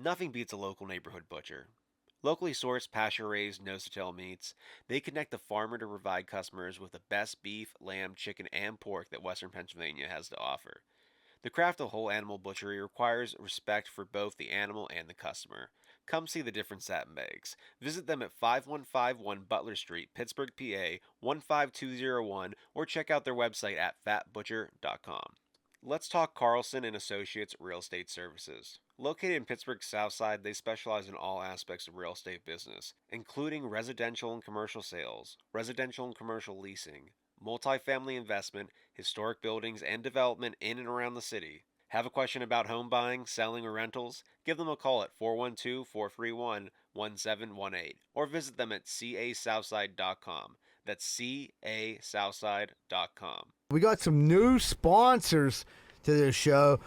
Nothing beats a local neighborhood butcher. Locally sourced, pasture-raised, nose-to-tail meats, they connect the farmer to provide customers with the best beef, lamb, chicken, and pork that Western Pennsylvania has to offer. The craft of whole animal butchery requires respect for both the animal and the customer. Come see the difference that makes. Visit them at 5151 Butler Street, Pittsburgh, PA 15201, or check out their website at fatbutcher.com. Let's talk Carlson and Associates Real Estate Services. Located in Pittsburgh's South Side, they specialize in all aspects of real estate business, including residential and commercial sales, residential and commercial leasing, multifamily investment, historic buildings, and development in and around the city. Have a question about home buying, selling, or rentals? Give them a call at 412-431-1718 or visit them at casouthside.com. That's casouthside.com. We got some new sponsors to this show.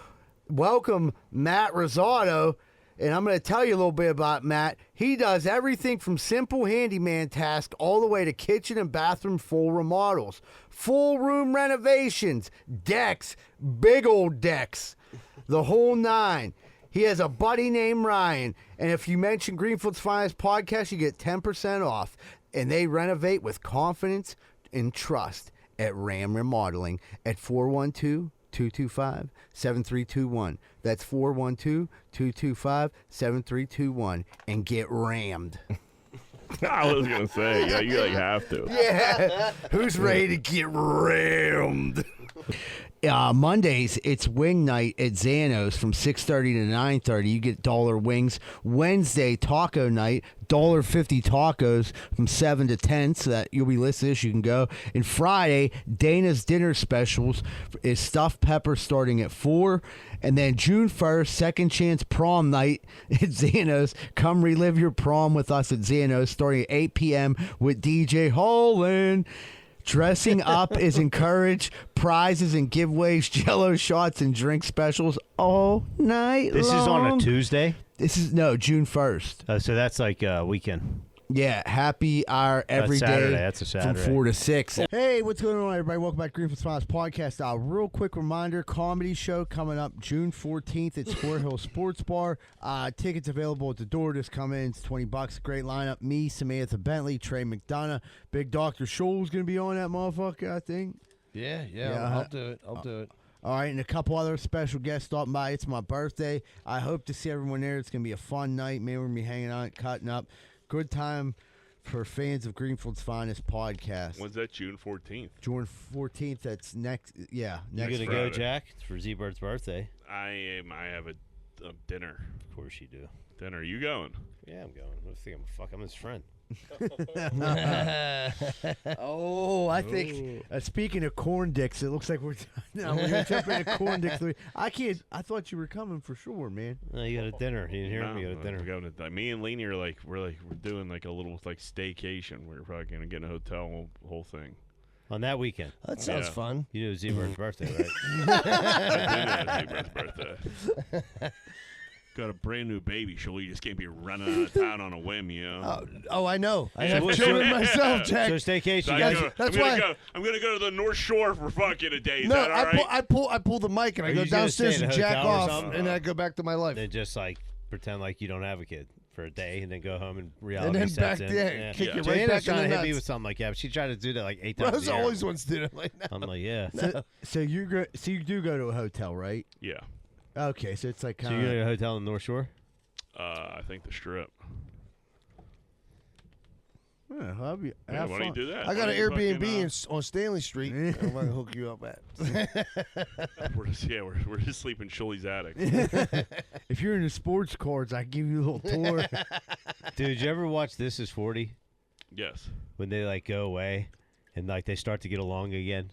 Welcome, Matt Rosado. And I'm going to tell you a little bit about Matt. He does everything from simple handyman tasks all the way to kitchen and bathroom full remodels, full room renovations, decks, big old decks, the whole nine. He has a buddy named Ryan. And if you mention Greenfield's Finest Podcast, you get 10% off. And they renovate with confidence and trust at Ram Remodeling at 412-225-7321. That's 412-225-7321. And get rammed. I was going to say, yeah, you have to. Yeah. Who's ready to get rammed? Mondays, it's wing night at Zano's from 6:30 to 9:30. You get dollar wings. Wednesday, taco night, $1.50 tacos from 7 to 10, so that you'll be listed as you can go. And Friday, Dana's dinner specials is stuffed pepper starting at 4. And then June 1st, second chance prom night at Zano's. Come relive your prom with us at Zano's starting at 8 p.m. with DJ Holland. Dressing up is encouraged. Prizes and giveaways, Jell-O shots and drink specials all night This long. is on a Tuesday? This is, no, June 1st. So that's like a weekend. Yeah, happy hour every day. Saturday. That's a Saturday. From 4 to 6. Hey, what's going on, everybody? Welcome back to Greenfield's Finest Podcast. Real quick reminder, comedy show coming up June 14th at Square Hill Sports Bar. Tickets available at the door. Just come in. It's $20. Great lineup. Me, Samantha Bentley, Trey McDonough. Big Dr. Scholl's going to be on that motherfucker, I think. Yeah, I'll do it. I'll do it. All right, and a couple other special guests stopping by. It's my birthday. I hope to see everyone there. It's going to be a fun night. Maybe we're going to be hanging out, cutting up. Good time for fans of Greenfield's Finest Podcast. When's that, June 14th? June 14th, that's next, yeah. You Next going to go, Jack? It's for Z-Bird's birthday. I have a dinner. Of course you do. Dinner. You going? Yeah, I'm going. I think I'm his friend. Oh, I think, speaking of corn dicks, it looks like we're going to jump into corn dicks. I thought you were coming for sure, man. No, you got a dinner. You didn't hear him? You got a dinner. We're going to, me and Lainey are we're doing like a little staycation. We're probably going to get in a hotel, whole thing. On that weekend. That sounds fun. You know Z-Bird's birthday, right? I do know Z-Bird's birthday. Got a brand new baby. Surely you just can't be running out of town on a whim, you know. Oh, I know. I have children myself, Jack. So staycation. So I'm gonna go to the North Shore for fucking a day. Is that all right? I pull the mic and I go downstairs and jack off, and then I go back to my life. Then just pretend like you don't have a kid for a day, and then go home and reality and then sets back in. there, kick you right Jana's back in trying the to hit me nuts. with something like that. But she tried to do that like 8 times. Rose a year. always wants to do that like that. I'm like, yeah. So you do go to a hotel, right? Yeah. Okay, so it's like So kind you go to a hotel in the North Shore? I think the Strip. why Why don't you do that? I got an Why don't you Airbnb on Stanley Street. I'm going to hook you up at. we're just sleeping in Shuley's attic. if you're into sports cards, I give you a little tour. Dude, did you ever watch This Is 40? Yes. When they go away and they start to get along again.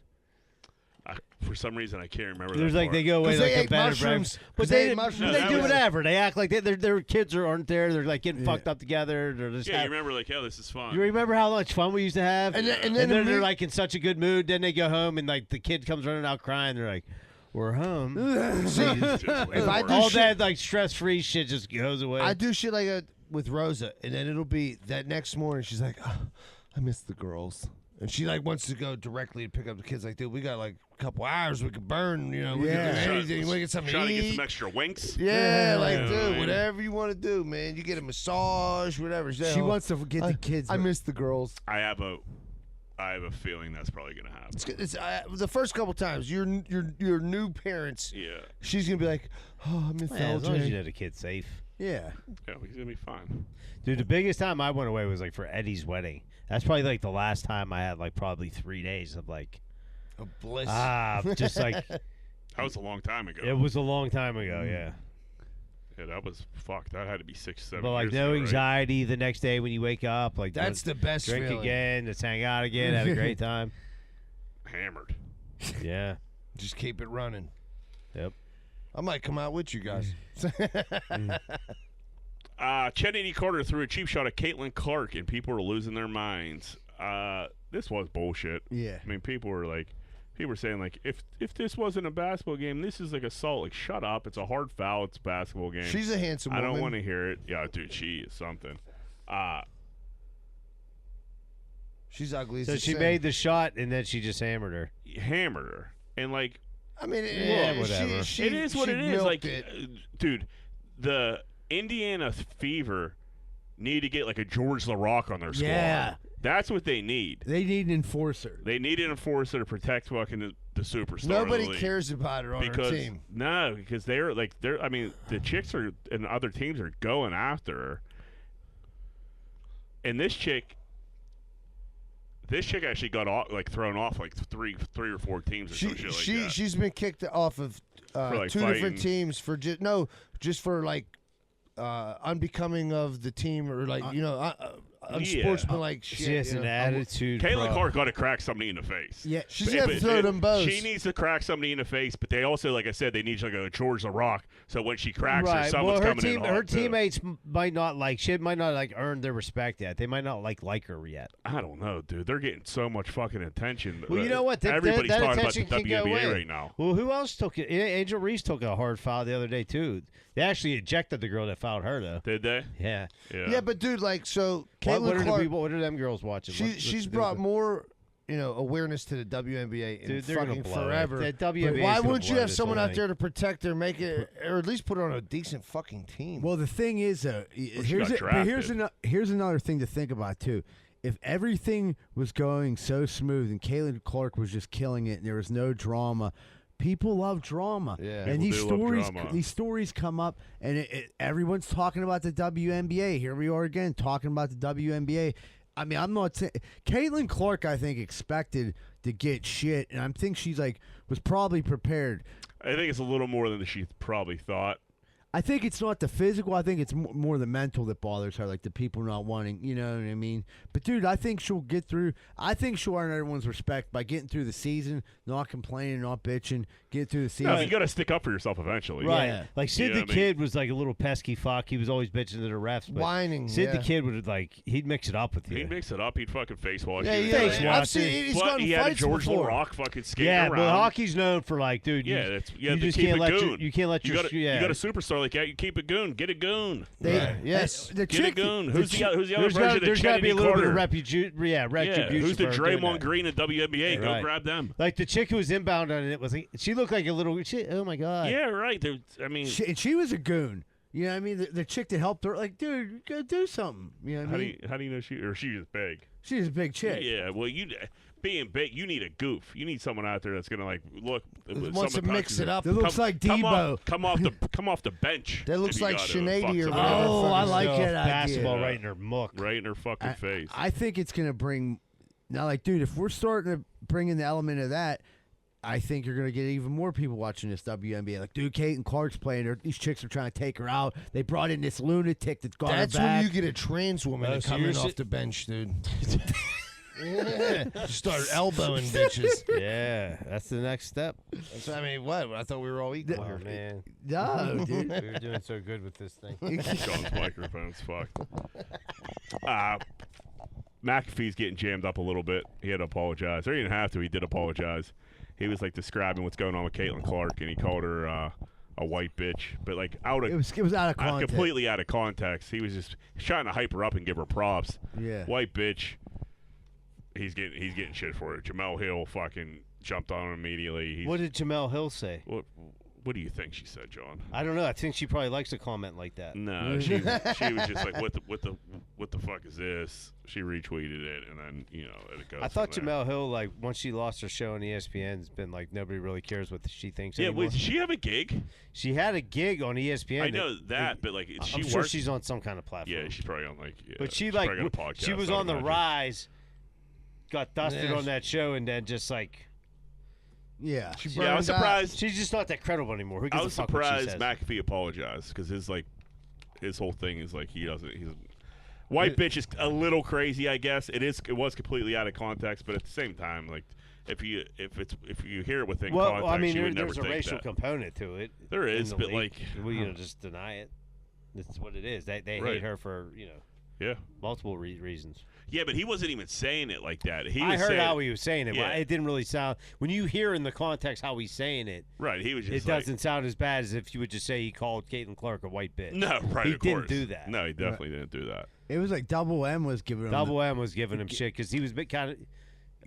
For some reason, I can't remember. There's that they go away they like ate a better mushrooms. but They they ate mushrooms. they do whatever. They act like their kids aren't there. They're getting fucked up together. They're just you remember oh, this is fun. You remember how much fun we used to have? And then they're in such a good mood. Then they go home and the kid comes running out crying. They're like, "We're home." See, if I do all shit, that stress-free shit just goes away. I do shit like that with Rosa, and then it'll be that next morning. She's like, oh, "I miss the girls," And she like wants to go directly to pick up the kids. Like, dude, we got like a couple hours we could burn. You know, we Yeah. could do anything. You want to get something Trying to to get eat? some extra winks. Yeah, like, Yeah, dude, man. whatever you want to do, man. You get a massage, whatever. She wants to get the kids. I miss the girls. I have a feeling that's probably gonna happen. The first couple times, your new parents. Yeah. She's gonna be like, oh, I miss Yeah, as long as you LJ. know the kid's safe. Yeah. Yeah, he's gonna be fine. Dude, the biggest time I went away was like for Eddie's wedding. That's probably like the last time I had like probably 3 days of like A bliss. just like That was a long time ago. it was a long time ago, yeah. Yeah, that was fuck. That had to be 6, 7 But like years no ago, right? anxiety the next day when you wake up. Like That's the best drink feeling. again, let's hang out again, had a great time. Hammered. Yeah. Just keep it running. Yep. I might come out with you guys. Chennedy Carter threw a cheap shot at Caitlin Clark, and people were losing their minds. This was bullshit. Yeah. I mean, people were saying like, if this wasn't a basketball game, this is like assault. Like, shut up! It's a hard foul. It's a basketball game. She's a handsome I woman. don't want to hear it. Yeah, dude, she is something. She's ugly. As So a she sin. made the shot and then she just hammered her. And like, I mean, Yeah, whatever. it is what she it is. milked Like, it. dude, the Indiana Fever need to get like a George LaRock on their squad. Yeah. That's what they need. They need an enforcer. They need an enforcer to protect fucking the superstar. Nobody of the league. cares about her on because her team. no, because they're. I mean, the chicks are and other teams are going after her. And this chick actually got thrown off like three or four teams or some shit like that. She's been kicked off of like, two fighting. different teams for just for like unbecoming of the team or like unsportsmanlike shit. She has you an know? attitude. Caitlin bro. Clark got to crack somebody in the face. Yeah. She's gonna have to throw them both. She needs to crack somebody in the face, but they also, like I said, they need like a George LaRock. So when she cracks her, Right. someone's Well, her coming in hot, her too. teammates might not earn their respect yet. They might not like her yet. I don't know, dude. They're getting so much fucking attention. Well, you know what? Everybody's that talking about the attention can go WNBA away. right now. Well, who else took it? Angel Reese took a hard foul the other day too. They actually ejected the girl that fouled her though. Did they? Yeah. Yeah, but dude, like, so What Caitlin Clark, what are them girls watching? she's brought more, awareness to the WNBA in Dude, they're gonna fucking blow it. forever. The But WNBA 's why gonna wouldn't you blow have this someone whole out thing. there to protect her, make it, or at least put her on a decent fucking team? Well, the thing is, here's got here's another thing to think about too. If everything was going so smooth and Caitlin Clark was just killing it and there was no drama, people love drama. Yeah. And People do love drama. these stories come up and everyone's talking about the WNBA. Here we are again talking about the WNBA. I mean, I'm not saying Caitlin Clark. I think expected to get shit, and I think she's was probably prepared. I think it's a little more than she probably thought. I think it's not the physical. I think it's more the mental that bothers her, like the people not wanting, you know what I mean? But, dude, I think she'll get through. I think she'll earn everyone's respect by getting through the season, not complaining, not bitching, get through the season. No, you got to stick up for yourself eventually. Right. Yeah. Like Sid You know the what I mean? Kid was like a little pesky fuck. He was always bitching to the refs. But Whining, Sid yeah. the Kid would he'd mix it up with you. He'd mix it up. He'd fucking face wash Yeah, you. yeah. Face I've wash seen he's But gotten he had a fights George before. LaRock fucking skating Yeah, around. but hockey's known for dude. Yeah, you, that's you to just keep can't it let goon. you can't let you your got yeah. you got a superstar like that. You keep it goon. Get a goon. Yes. The Get a chick, goon. Who's the other There's version of there's got to be a Chennedy little bit of Carter? retribution. Who's the for doing Draymond that. Green of WNBA? Go Right. grab them. Like the chick who was inbound on it was like she looked like a little shit. Oh my god. Yeah, right. I mean, she was a goon. You know what I mean? The chick that helped her, dude, go do something. You know what I mean? how do you know she's big? She's a big chick. Yeah, well, being big, you need a goof. You need someone out there that's gonna look. Wants to mix it up. That looks like Debo. Come off the bench. That looks if you like gotta Chennedy fuck or somebody whatever. up. Oh, I like So, that idea. basketball Yeah. right in her muck. Right in her fucking face. I think it's going to bring now, dude, if we're starting to bring in the element of that, I think you're going to get even more people watching this WNBA. Like, dude, Caitlin Clark's playing her. These chicks are trying to take her out. They brought in this lunatic that's got That's her back. when you get a trans woman to so come you're in off the bench, dude. Yeah. Start elbowing bitches. Yeah, that's the next step. I mean, what? I thought we were all equal Oh here. man, No, dude. we were doing so good with this thing. Sean's microphone's fucked. McAfee's getting jammed up a little bit. He had to apologize. Or he didn't have to. He did apologize. He was describing what's going on with Caitlin Clark, and he called her a white bitch. But It was out of context. completely out of context. He was just trying to hype her up and give her props. Yeah. White bitch. he's getting shit for it. Jamel Hill fucking jumped on him immediately. What did Jamel Hill say? What do you think she said, John? I don't know. I think she probably likes to comment like that. No, she was just like, what the fuck is this? She retweeted it, and then it goes. I thought from there. Jamel Hill, like, once she lost her show on ESPN, has been like nobody really cares what she thinks. Yeah, anymore. wait, did she have a gig? She had a gig on ESPN. I know that, but like, I'm sure she's on some kind of platform. Yeah, she's probably on like. Yeah, but she's probably got a podcast, she was I'd on the imagine. rise, got dusted on that show, and then just like. Yeah, I was surprised. She's just not that credible anymore. Who gives I was a fuck what she surprised says? McAfee apologized because his whole thing is like he's white bitch is a little crazy. I guess it was completely out of context, but at the same time, like if you hear it within context, I mean, you would never there's a think racial that. component to it. There in is, the but league. like, we just deny it. That's what it is. They Right. hate her for multiple reasons. Yeah, but he wasn't even saying it like that. I heard how he was saying it. Yeah. But it didn't really sound when you hear in the context how he's saying it. Right, he was just. It doesn't sound as bad as if you would just say he called Caitlin Clark a white bitch. No, right. He of didn't course. do that. No, he definitely didn't do that. It was like Double M was giving him. Double M was giving him shit because he was kind of.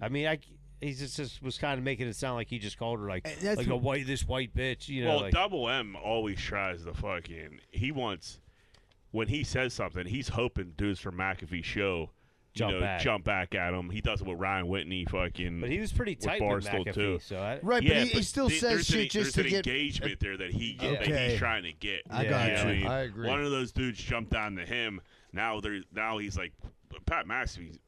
I mean, he just was kind of making it sound like he just called her like this white bitch. You know, Well, like, Double M always tries to fucking. He wants when he says something, he's hoping dudes from McAfee show. Jump back at him. He does it with Ryan Whitney, fucking. But he was pretty tight with Barstool McAfee, too. so Right, yeah, but he still says shit just to there's get an engagement there that that Okay. he's trying to get. I got know you. what I mean? I agree. One of those dudes jumped on to him. Now he's like Pat McAfee's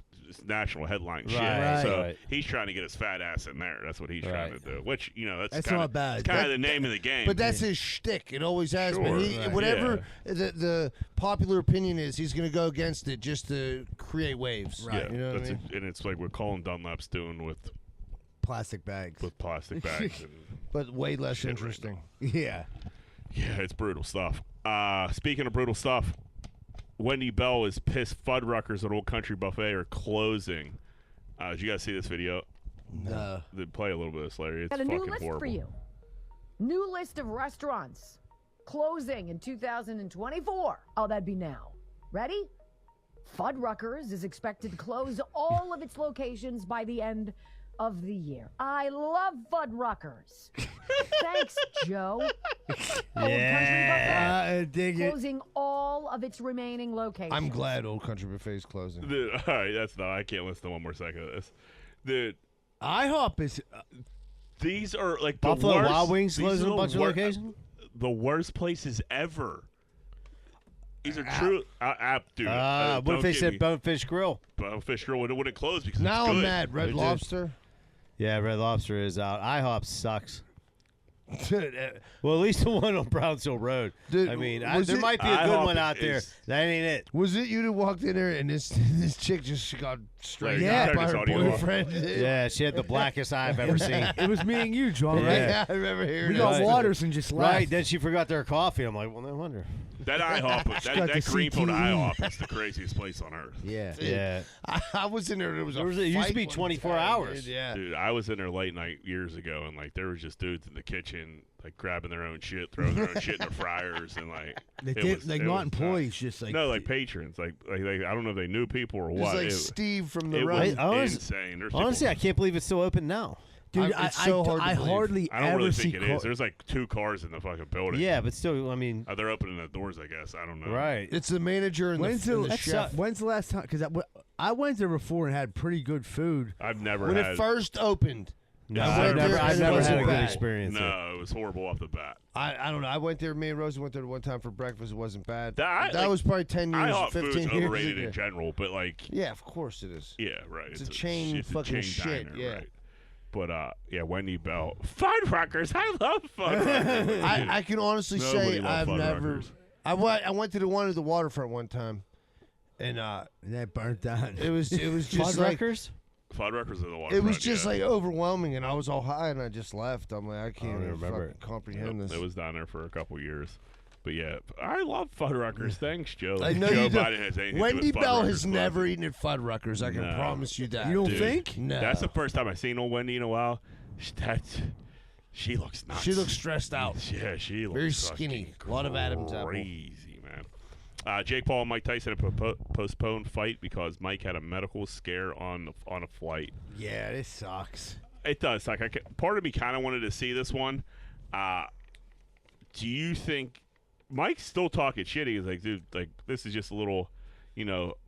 national headline shit. Right. So Right. he's trying to get his fat ass in there. That's what he's trying to do. Which that's That's kinda, not bad. It's kind of the name of the game. But that's his shtick. It always has Sure. been. He, Right. Whatever the popular opinion is, he's going to go against it just to create waves. Yeah, You know what I mean? and it's like what Colin Dunlap's doing with plastic bags. plastic bags. And But way less shit right interesting. Yeah. yeah, it's brutal stuff. Speaking of brutal stuff, Wendy Bell is pissed Fuddruckers at Old Country Buffet are closing. Did you guys see this video? No. They play a little bit of this, Larry. It's Got a fucking new list horrible. for you. New list of restaurants closing in 2024. Oh, that'd be now. Ready? Fuddruckers is expected to close all of its locations by the end of the year. I love Fuddruckers. Thanks, Joe. Old Country I dig Buffet it. closing all of its remaining locations. I'm glad Old Country Buffet is closing. Dude, all right, that's no. I can't listen to one more second of this. Dude, IHOP is. these are like Buffalo the worst, Wild Wings these closing are a the bunch of wor- locations? The worst places ever. These are true. Dude, What don't if they get said me. Bonefish Grill? Bonefish Grill wouldn't close because Now it's I'm good. mad. Red They do. Lobster. Yeah, Red Lobster is out. IHOP sucks. Dude, Well, at least the one on Brownsville Road. Dude, I mean, was there it- might be a good IHOP one out there. is- That ain't it. was it you that walked in there and this chick just got straight Yeah. up by Turn her this audio off. boyfriend? Yeah, she had the blackest eye I've ever seen. It was me and you, John, right? Yeah, I remember hearing We that. got Right. waters and just left. Right, then she forgot their coffee. I'm like, well, no wonder. That IHOP, got that the Greenfield CTE. IHOP is the craziest place on earth. Yeah. Yeah. I was in there. There was a It used to fight be one 24 time, hours. dude, Yeah. Dude, I was in there late night years ago, and like there was just dudes in the kitchen, like grabbing their own shit, throwing their own shit in their fryers, and like They it did, was- like it not was employees, nuts. just like no, like patrons, like I don't know if they knew people or It was what. like It- Steve from the it run. was Honest- insane. There's Honestly, I people, can't believe it's still open now. dude. It's so hard to I believe. hardly I don't ever really see. think it is. There's like 2 cars in the fucking building. Yeah, but still, I mean, They're opening the doors, I guess. I don't know. right. It's the manager and When's the, and the, the chef. when's the last time? Because I went there before and had pretty good food. I've never When had. it first opened, No, I I've went never, there I've and it never had wasn't a good bad. experience. there. no, it was horrible off the bat. I don't know. I went there. Me and Rosie went there one time for breakfast. It wasn't bad. That- That like, was probably 10 years, IHOP 15 food's years overrated ago. in general, but like, Yeah, of course it is. yeah, right. It's a chain fucking shit, diner, yeah. Right. But yeah, Wendy Bell, Fuddruckers. I love Fuddruckers. I can honestly Nobody say loved I've never. Fuddruckers. I went to the one at the waterfront one time, and And that burnt down. it was just like Fuddruckers? Fuddruckers are the one. it was just like overwhelming, and I was all high, and I just left. I'm like, I can't don't even remember fucking comprehend this. It was down there for a couple years. But yeah, I love Fuddruckers. Thanks, Joe. I know Joe you do. Biden has anything Wendy to do with Bell Fuddruckers has never closing. eaten at Fuddruckers. I can No. promise you that. You don't Dude, think? No. That's the first time I've seen old Wendy in a while. She looks nuts. She looks stressed out. Yeah, she looks Very fucking skinny. A lot of Adam's apple. Crazy, man. Jake Paul and Mike Tyson have postponed fight because Mike had a medical scare on a flight. Yeah, this sucks. It does. Like, part of me kind of wanted to see this one. Do you think Mike's still talking shit? He's like, dude, like this is just a little,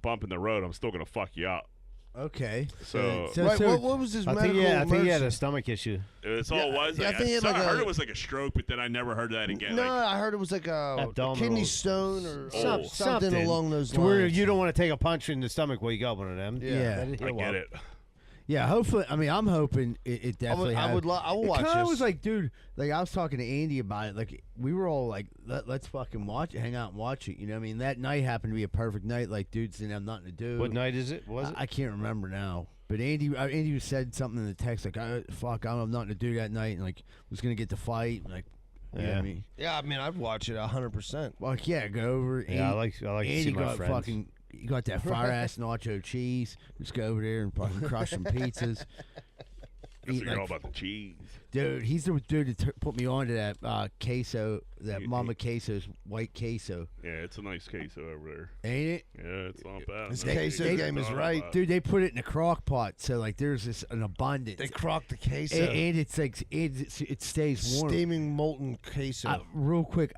bump in the road. I'm still gonna fuck you up. Okay. So right, what was his medical I think he had a emergency? stomach issue. That's all it was. I think he had I like heard it was like a stroke, but then I never heard that again. No, Like, I heard it was like a Abdominal. kidney stone or Oh. something along those To where lines. you don't want to take a punch in the stomach while you got one of them. Yeah. I get it. Yeah, hopefully. I mean, I'm hoping it definitely. I will watch It kind of this. was like, dude. Like I was talking to Andy about it. Like we were all like, let's fucking watch it, hang out and watch it. You know what I mean? That night happened to be a perfect night. Like dudes didn't have nothing to do. What night is it? Was it? I can't remember now. But Andy said something in the text like, I don't have nothing to do that night, and like was gonna get the fight. And, like, you know what I mean? Yeah, I mean, I'd watch it 100%. Like, yeah, go over. Yeah, I like to Andy see my got friends. fucking. You got that fire ass nacho cheese. Just go over there and fucking crush some pizzas. Guess Eat, you're all like, about the cheese. dude, he's the dude that put me on to that queso, that Mama Queso's white queso. Yeah, it's a nice queso over there. Ain't it? Yeah, it's not bad. This man. queso game is right. Dude, they put it in a crock pot, so like there's an abundance. They crock the queso. And it's like it stays warm. Steaming molten queso. Real quick,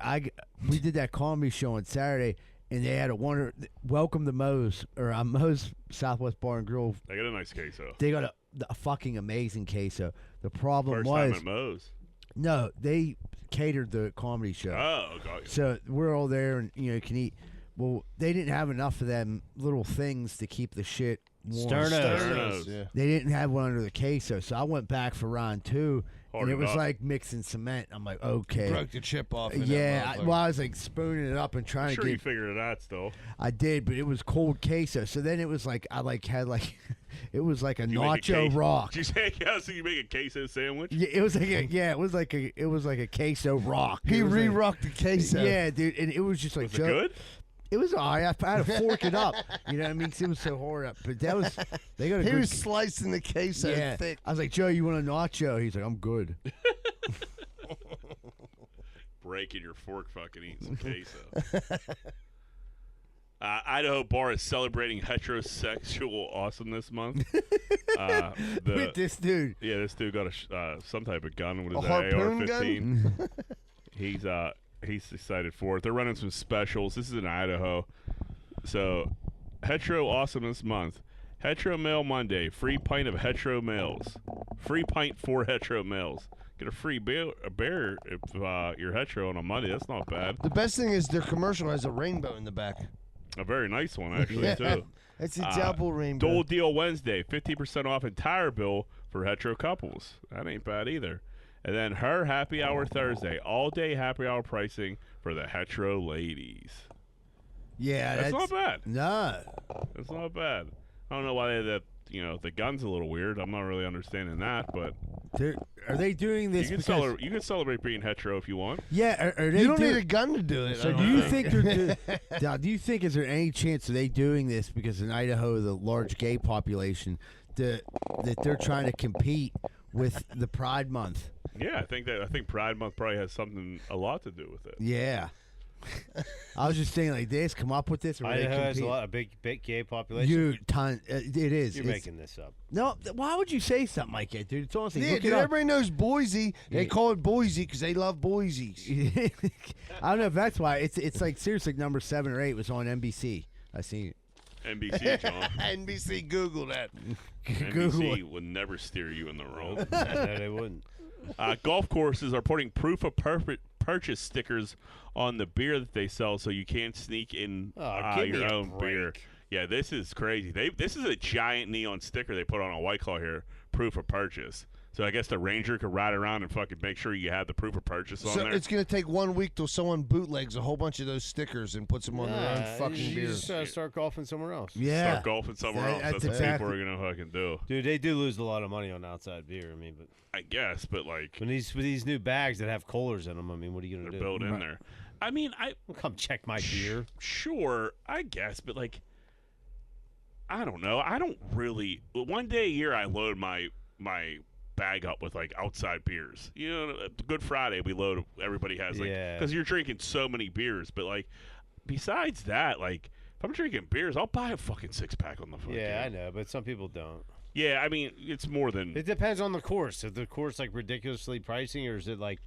we did that comedy show on Saturday, and they had a welcome to Moe's Moe's Southwest Bar and Grill. They got a nice queso. They got a fucking amazing queso. The problem First was time at Moe's. no, they catered the comedy show. Oh, got you. So we're all there and can eat. Well, they didn't have enough of them little things to keep the shit warm. Sternos. Yeah. They didn't have one under the queso, so I went back for round 2, Hard and it was enough. like mixing cement. I'm like, okay. Broke the chip off. in that Yeah, motherfucker. I was like spooning it up and trying I'm sure to you get. figured it out still. I did, but it was cold queso. So then it was like I had it was like a You make a nacho queso- rock. Did you say so you make a queso sandwich? Yeah, it was like it was like a queso rock. He It was like- re-rocked the queso. Yeah, dude, and it was just like Was it good? It was all right. I had to fork it up. You know what I mean? 'Cause it was so hard up. But that was they got a He good. was slicing the queso yeah. thick. I was like, Joe, you want a nacho? He's like, I'm good. Breaking your fork, fucking eating some queso. Idaho bar is celebrating heterosexual awesomeness month. With this dude. Yeah, this dude got some type of gun. What is A that? harpoon AR-15. He's excited for it. They're running some specials. This is in Idaho. So, Hetero Awesomeness Month. Hetero Male Monday. Free pint of hetero males. Free pint for hetero males. Get a free bear if you're hetero on a Monday. That's not bad. The best thing is their commercial has a rainbow in the back. A very nice one, actually, Yeah. too. It's the example rainbow. Dole Deal Wednesday. 50% off entire bill for hetero couples. That ain't bad either. And then her happy hour Thursday. All-day happy hour pricing for the hetero ladies. Yeah, That's not bad. No. That's not bad. I don't know why the gun's a little weird. I'm not really understanding that, but Are they doing this? you can celebrate being hetero if you want. Yeah, are they You don't do- need a gun to do it. So do you think they're now, do you think is there any chance of they doing this because in Idaho the large gay population that they're trying to compete with the Pride Month? Yeah, I think Pride Month probably has a lot to do with it. Yeah. I was just saying like this, come up with this. Or they Idaho has compete? a big gay population. It is. You're It's- making this up. No, why would you say something like that, dude? It's honestly. Yeah, look dude, it up. everybody knows Boise. They Yeah. call it Boise because they love Boise's. I don't know if that's why. It's like seriously number 7 or 8 was on NBC. I seen it. NBC, John. NBC, Google that. NBC would never steer you in the wrong. No, they wouldn't. Golf courses are putting proof of purchase stickers on the beer that they sell, so you can't sneak in give me your a own beer. break. Yeah, this is crazy. This is a giant neon sticker they put on a White Claw here, proof of purchase. So I guess the ranger could ride around and fucking make sure you have the proof of purchase on So there. it's going to take 1 week till someone bootlegs a whole bunch of those stickers and puts them on their own fucking you beers. just start golfing somewhere else. Yeah. Start golfing somewhere else. That's That's what exactly- people are gonna fucking do. Dude, they do lose a lot of money on outside beer. I mean, but I guess, but like with these new bags that have coolers in them, I mean, what are you gonna they're do? built in there. I mean, Come check my beer. Sure, I guess, but like, I don't know. I don't really. One day a year, I load my bag up with like outside beers. You know, Good Friday we load. Everybody has like Yeah. because you're drinking so many beers, but like besides that, like, if I'm drinking beers, I'll buy a fucking 6-pack on the fucking. Yeah, I know, but some people don't. Yeah, I mean, it's more than. It depends on the course. Is the course like ridiculously pricing, or is it like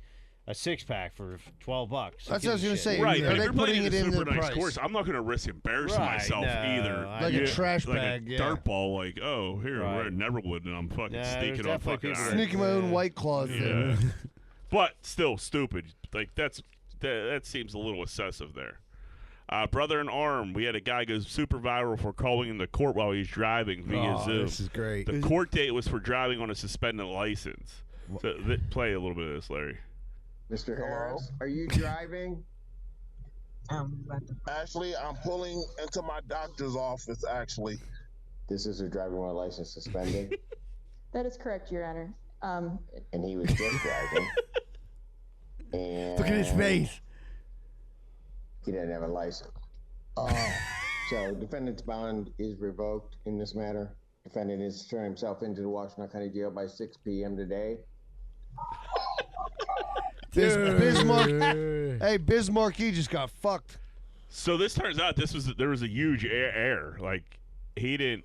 a 6-pack for $12? That's what I was gonna say. Right, Are but if they you're putting playing it a in super the nice price? course, I'm not going to risk embarrassing myself either. Like a trash like bag, a dirt ball, like, oh, here, we're at Neverwood, and I'm fucking sneaking on fucking iron. Sneaking my own White Claws in. Yeah. But still stupid. Like, that seems a little excessive there. Brother in arm, we had a guy go super viral for calling in the court while he's driving via Zoom. This is great. The court date was for driving on a suspended license. So play a little bit of this, Larry. Mr. Harris, are you driving? Actually, I'm pulling into my doctor's office, actually. This is a driving while license suspended? That is correct, Your Honor. And he was just driving. And Look at his face. He didn't have a license. So defendant's bond is revoked in this matter. Defendant is turning himself into the Washington County Jail by 6 p.m. today. Bismarck. Hey, Bismarck, he just got fucked. So this turns out there was a huge error. Like, he didn't.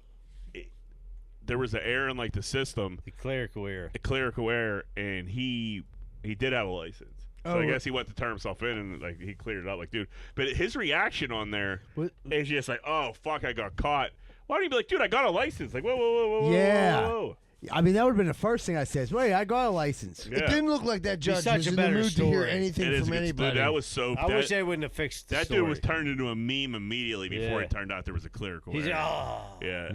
There was an error in like the system. A clerical error, and he did have a license. So I guess he went to turn himself in, and like he cleared it up. Like, dude, but his reaction on there is just like, oh fuck, I got caught. Why don't you be like, dude, I got a license? Like, whoa. Yeah. Whoa. I mean, that would have been the first thing I said. Wait, I got a license. Yeah. It didn't look like that judge was in the mood to hear anything from anybody. That was so. I wish they wouldn't have fixed the that story. dude was turned into a meme immediately before it turned out there was a clerical error. Yeah,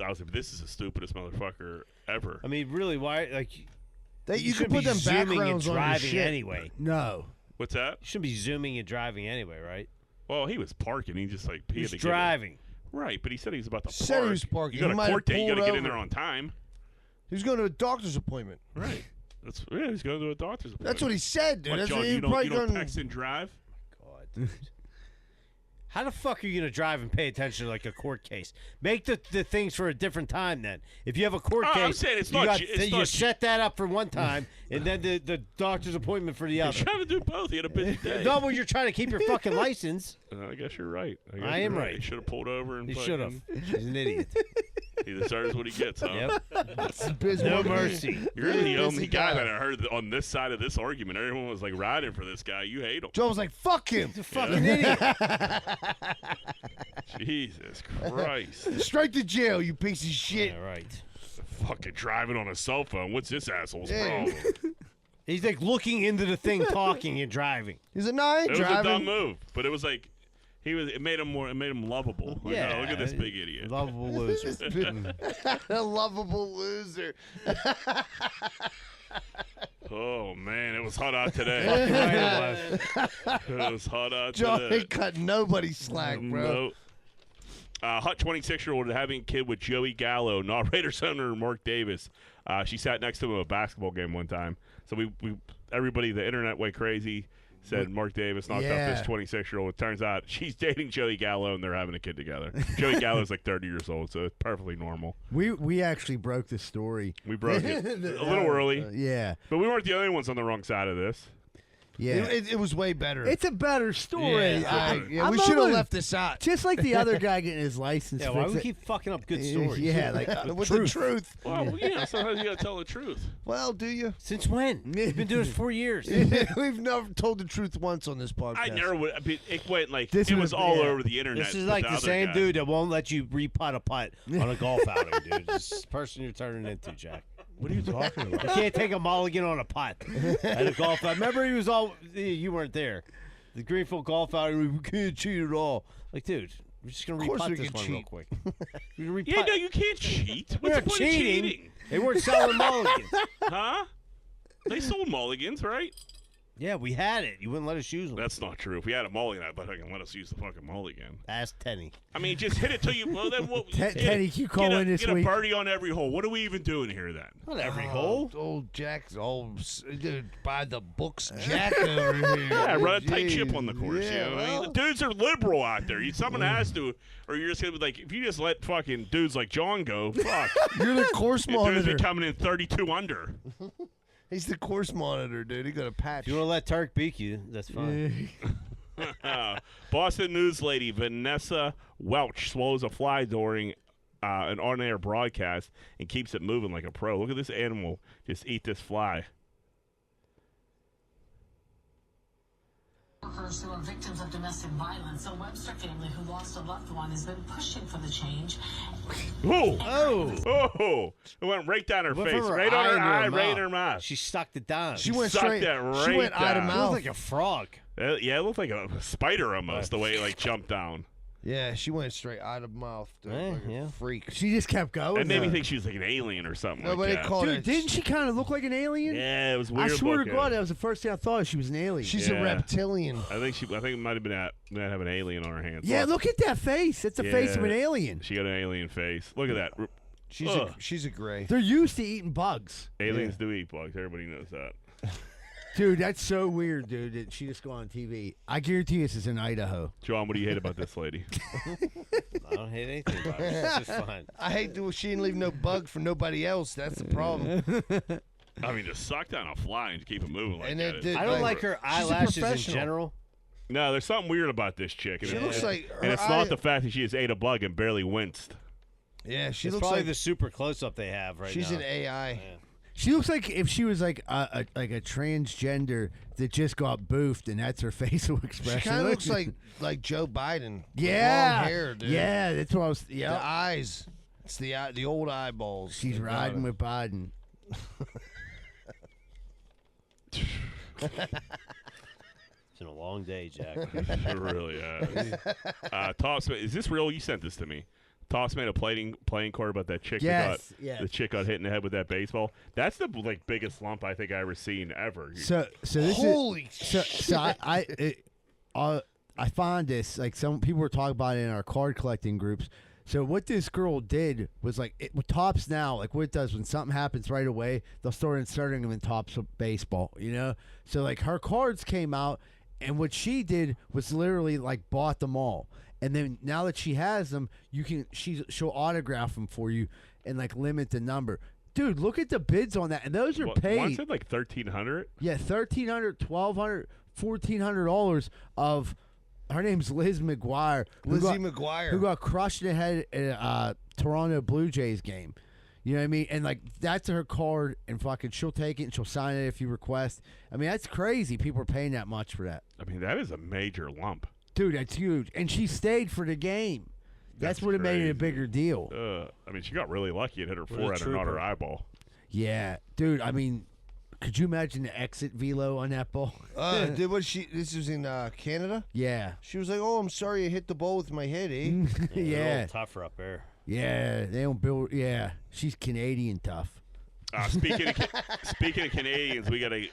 I was like, this is the stupidest motherfucker ever. I mean, really, why? Like, you could put them backgrounds on your driving shit. anyway. No. What's that? You shouldn't be zooming and driving anyway, right? Well, he was parking. He just like he He's had to driving. Right, but he said he was about to Said park. he was parking. You He got might a have court date. You got to pulled get in over. there on time. He was going to a doctor's appointment. Right. He's going to a doctor's appointment. That's what he said, dude. What, That's John, what he you don't, probably you don't gonna- text and drive? God. How the fuck are you going to drive and pay attention to like a court case? Make the things for a different time then. If you have a court case, I'm saying it's you not got- ju- it's you not set that up for one time, and then the doctor's appointment for the You're other. trying to do both. He had a busy day. No, well, you're trying to keep your fucking license. I guess you're right. I am right. He should have pulled over and He fucking- should have. He's an idiot. He deserves what he gets, huh? Yep. No mercy. You're the only Busy guy guy. that I heard on this side of this argument. Everyone was like riding for this guy. You hate him. Joe was like, fuck him. He's a fucking idiot. Jesus Christ. Straight to jail, you piece of shit. Yeah, right. Fucking driving on a cell phone. What's this asshole's Yeah. problem? He's like looking into the thing, talking and driving. He's like, no, I ain't It was driving. a dumb move, but it was like it made him lovable. Like, Yeah. oh, look at this big idiot. Lovable loser. A lovable loser. Oh man, it was hot out today. It was hot out Joe today. ain't cut nobody slack, bro. No. Hot 26-year-old having a kid with Joey Gallo, not Raiders owner Mark Davis. She sat next to him at a basketball game one time. So we everybody, the internet went crazy. Said Mark Davis knocked up this 26-year-old. It turns out she's dating Joey Gallo, and they're having a kid together. Joey Gallo's like 30 years old, so it's perfectly normal. We actually broke the story. We broke it a little early. Yeah. But we weren't the only ones on the wrong side of this. Yeah. It was way better. It's a better story. Yeah, we should have left this out. Just like the other guy getting his license. Yeah, why do we keep fucking up good stories? Yeah, like with the truth. Well, yeah, sometimes you got to tell the truth. Well, do you? Since when? We've been doing this 4 years. We've never told the truth once on this podcast. I never would. I mean, it went like This it was- was all yeah. over the internet. This is with like the other same guy. dude that won't let you re-putt a putt on a golf outing, dude. This is the person you're turning into, Jack. What are you talking You about? can't take a mulligan on a putt at a golf outing. Remember, he was all you weren't there. The Greenfield golf outing, we can't cheat at all. Like, dude, we're just gonna Of course re-putt we this can one real cheat. quick. We're gonna Yeah, re-putt. no, you can't cheat. We're What's not the point of cheating. cheating? They weren't selling mulligans. Huh? They sold mulligans, right? Yeah, we had it. You wouldn't let us use them. That's not true. If we had a mulligan, I bet I can let us use the fucking mulligan. Ask Tenny. I mean, just hit it till you. Well, then what? Teddy, you call in this get a week. birdie on every hole. What are we even doing here then? Not every hole. Old Jack's dude, by the books, Jack over here. Yeah, run a tight Jeez. chip on the course. Yeah, you know what I mean? well, The dudes are liberal out there. Someone has to, or you're just gonna be like, if you just let fucking dudes like John go, fuck. you're the course Your dudes monitor. be coming in 32 under. He's the course monitor, dude. He got a patch. If you want to let Turk beat you, that's fine. Boston news lady Vanessa Welch swallows a fly during an on-air broadcast and keeps it moving like a pro. Look at this animal just eat this fly. Workers who are victims of domestic violence. A Webster family who lost a loved one has been pushing for the change. Oh! It went right down her face, right on her eye, right in her mouth. She sucked it down. She went sucked straight. that right She went eye to down. It mouth. looked like a frog. Yeah, it looked like a spider almost, the way it like jumped down. Yeah, she went straight eye to mouth. Dude, like a freak. She just kept going. It made me think she was like an alien or something. Nobody like that. called Dude, it. didn't she kind of look like an alien? Yeah, it was weird. I swear to looking. God, that was the first thing I thought. She was an alien. She's a reptilian. I think it might have been might have an alien on her hands. Yeah, look at that face. That's the face of an alien. She got an alien face. Look at that. She's a gray. They're used to eating bugs. Aliens do eat bugs. Everybody knows that. Dude, that's so weird, dude. That she just go on TV. I guarantee this is in Idaho. John, what do you hate about this lady? I don't hate anything about it. It's just fine. I hate that she didn't leave no bug for nobody else. That's the problem. I mean, just suck down a fly and keep it moving like And that. it did- I don't like her She's a eyelashes in professional. general. No, there's something weird about this chick. And She looks like and her it's eye- not the fact that she just ate a bug and barely winced. Yeah, she It's looks probably like the super close-up they have right she's now. an AI. She looks like if she was like a transgender that just got boofed, and that's her facial expression. She kind of looks like Joe Biden. with Yeah, long hair, dude. yeah, that's what I was. Yeah, The eyes. It's the old eyeballs. she's that got riding it. with Biden. It's been a long day, Jack. It really is. Tops, is this real? You sent this to me. Tops made a playing card about that chick Yes, that got yeah. the chick got hit in the head with that baseball. That's the like biggest lump I think I ever seen ever. So this Holy is so I find this like some people were talking about it in our card collecting groups. So what this girl did was like with Tops now, like what it does when something happens right away, they'll start inserting them in Tops of baseball, you know. So like her cards came out, and what she did was literally like bought them all. And then now that she has them, she'll autograph them for you and like limit the number. Dude, look at the bids on that, and those are paid. One said like $1,300. Yeah, $1,300, $1,200, $1,400 of. Her name's Liz McGuire. Lizzie McGuire. Who got crushed in the head at a Toronto Blue Jays game. You know what I mean? And like that's her card, and fucking she'll take it and she'll sign it if you request. I mean, that's crazy. People are paying that much for that. I mean, that is a major lump. Dude, that's huge. And she stayed for the game. That's what it made it a bigger deal. I mean, she got really lucky and hit her What a forehead and not her trooper. eyeball. Yeah, dude. I mean, could you imagine the exit velo on that ball? Did what she? This was in Canada. Yeah. She was like, "Oh, I'm sorry, I hit the ball with my head, eh?" Yeah, they're a Yeah. little tougher up there. Yeah, they don't build. Yeah, she's Canadian tough. Speaking of Canadians, we got a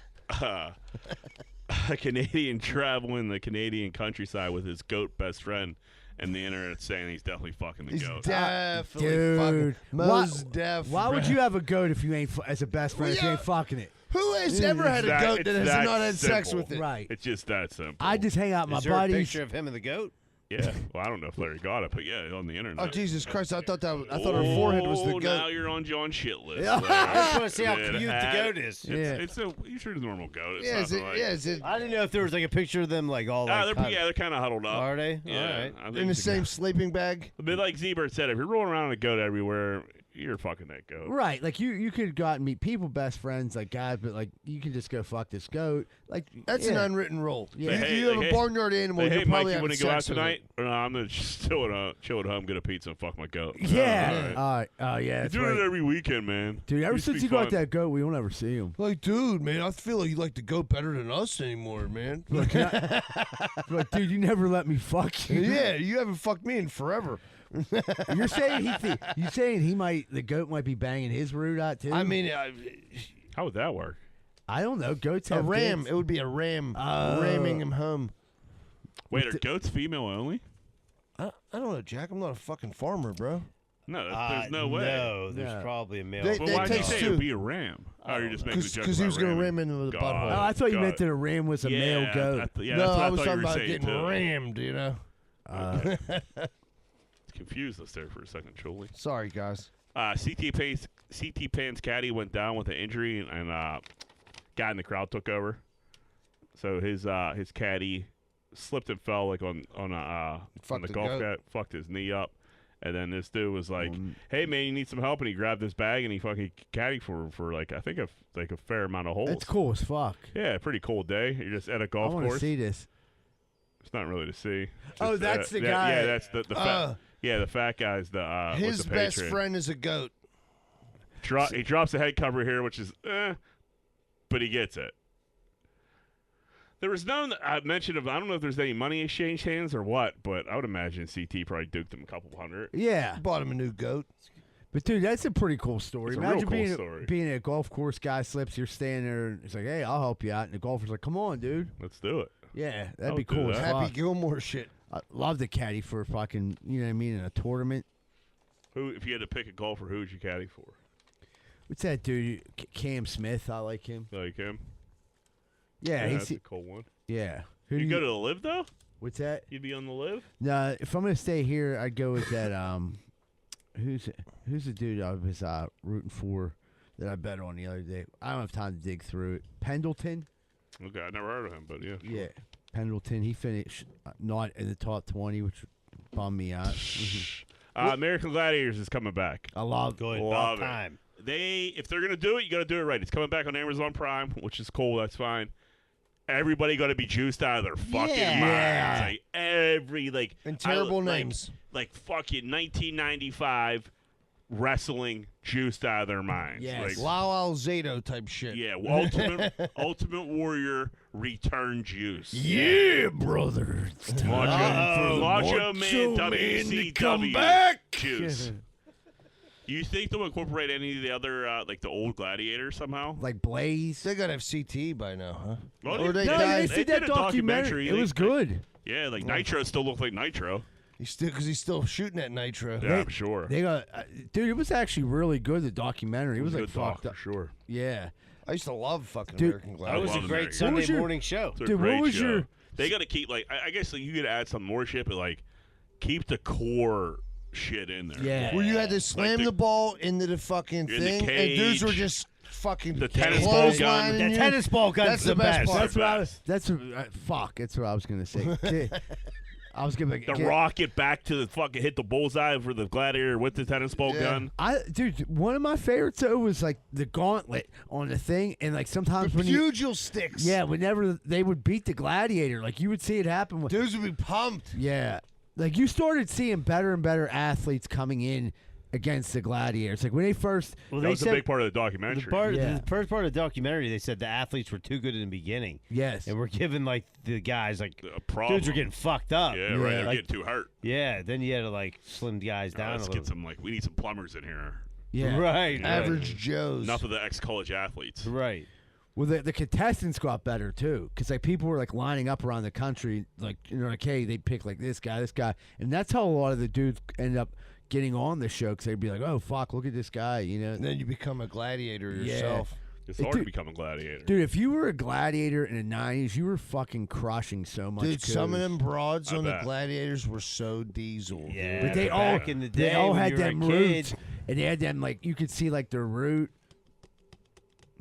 Canadian traveling the Canadian countryside with his goat best friend, and the internet saying he's definitely fucking the He's goat. definitely Dude, fucking most deaf. Why would you have a goat if you ain't as a best friend if you ain't fucking it? Who has ever had a goat that has that not had sex simple. with it? Right. It's just that simple. I just hang out with my Is there a buddies. picture of him and the goat? Yeah. Well, I don't know if Larry got it, but yeah, on the internet. Oh Jesus Christ! I thought her forehead was the Oh, goat. now you're on John's shit list. I just want to see how It cute the had- goat is. It's a usually a normal goat. It's Yeah, nothing like, is it I didn't know if there was like a picture of them like all like. they're kind of huddled up. Are they? Yeah, All right. I think in the it's a same goat. sleeping bag? A bit like Z-Bird said, if you're rolling around on a goat everywhere, you're fucking that goat. Right, like you could go out and meet people, best friends, like guys, but like you can just go fuck this goat. Like That's yeah. an unwritten rule. Yeah. You have a barnyard animal. Hey, You're Mike, probably you having want to go out sex with tonight? it. Or no, I'm gonna just chill at home, get a pizza, and fuck my goat. Yeah. All right. Yeah, You're that's doing right. it every weekend, man. Dude, ever Used to since be you got fun. that goat, we don't ever see him. Like, dude, man, I feel like you like the goat better than us anymore, man. Like, like, dude, you never let me fuck you. Yeah, you haven't fucked me in forever. You're saying the goat might be banging his root out too? I mean, How would that work? I don't know. Goats a have ram. kids. It would be a ram Oh. ramming him home. Wait, are goats female only? I don't know, Jack. I'm not a fucking farmer, bro. No, there's no way. No, there's No. probably a male. They- But they why did you takes say it two. would be a ram? Oh, you're just making a joke Because he was going to ram into the butthole. Oh, I thought you Got meant it. that a ram was a Yeah, male goat. yeah, no, that's what I was thought talking you were about saying, getting too. rammed, you know. Confused us there for a second, truly. Sorry, guys. CT Pan's caddy went down with an injury, and guy in the crowd took over. So his caddy slipped and fell like on the the golf goat. cart, fucked his knee up. And then this dude was like, "Hey man, you need some help?" And he grabbed this bag and he fucking caddied for like I think a fair amount of holes. That's cool as fuck. Yeah, pretty cool day. You're just at a golf I want to course. see this. It's not really to see. Oh, that's the guy. Yeah, that's the fat. Yeah, the fat guy's the His with the best patron. friend is a goat. He drops the head cover here, which is but he gets it. There was none mention of. I don't know if there's any money exchange hands or what, but I would imagine CT probably duked him a couple hundred. Yeah. Bought him a new goat. But dude, that's a pretty cool story. It's a Imagine real cool story. being at a golf course, guy slips, you're standing there, and it's like, hey, I'll help you out. And the golfer's like, come on, dude. Let's do it. Yeah, that'd I'll be do cool that. as Happy fuck. Gilmore shit. I love the caddy for fucking, you know what I mean, in a tournament. Who, if you had to pick a golfer, who would you caddy for? What's that dude? Cam Smith. I like him. Like him? Yeah, that's a cool one. Yeah. You go to the live though? What's that? You'd be on the live? No, if I'm gonna stay here, I'd go with that. Who's the dude I was rooting for that I bet on the other day? I don't have time to dig through it. Pendleton. Okay, I never heard of him, but yeah. Sure. Yeah, Pendleton. He finished not in the top 20, which bummed me out. American Gladiators is coming back. I love Good. Love About it. time. If they're gonna do it, you got to do it right. It's coming back on Amazon Prime, which is cool. That's fine. Everybody got to be juiced out of their fucking minds. Like And terrible names. Like fucking 1995 wrestling juiced out of their minds. Yes. Like, Lyle Alzado type shit. yeah, Ultimate Warrior Return Juice. Yeah, brother. It's Macho Man WCW Juice. You think they'll incorporate any of the other, like the old Gladiators somehow? Like Blaze. They gotta have CT by now, huh? Well, Or they No, died. they did that documentary. It was good. Yeah, like Nitro still looked like Nitro. He's still shooting at Nitro. Yeah, I'm sure. They got, dude. It was actually really good. The documentary. It was like good doc, fucked up. for sure. Yeah. I used to love fucking Dude, American That Gladiators. was a great American. Sunday was your- morning show. It's a Dude, what great was show. your- They got to keep I guess like, you could add some more shit, but like keep the core shit in there. Yeah. Where you had to slam the ball into the fucking in the thing, and dudes were cage. just fucking The tennis ball gun. clotheslining The you. tennis ball gun's That's the best. part. That's what I was. That's fuck. That's what I was gonna say. I was gonna The rocket back to the fucking hit the bullseye for the Gladiator with the tennis ball gun. Dude, one of my favorites though was like the gauntlet on the thing, and like sometimes The when pugil sticks. yeah, whenever they would beat the Gladiator, like you would see it happen. Dudes would be pumped. Yeah, like you started seeing better and better athletes coming in against the Gladiators. Like when they first, Well, That they was a said big part of the documentary. Yeah. the first part of the documentary, they said the athletes were too good in the beginning. yes, And we're giving like the guys like A problem. dudes are getting fucked up. Yeah, right. They're Like, getting too hurt. yeah, then you had to like slim the guys down Let's a get little. some we need some plumbers in here. yeah, Right, Average Joes. Enough of the ex-college athletes. right. Well, the contestants got better too, because like people were like lining up around the country, like like hey, they pick like this guy, and that's how a lot of the dudes end up getting on the show, because they'd be like, oh fuck, look at this guy, you know. And then you become a gladiator Yeah. yourself. It's Hey, hard to dude- become a gladiator. Dude, if you were a gladiator in the 90s, you were fucking crushing so much. Dude, some of coos. them broads I on the bet. Gladiators were so diesel. Yeah, But they back all in the they day all when had you were a them kid. roots, and they had them like you could see like their root.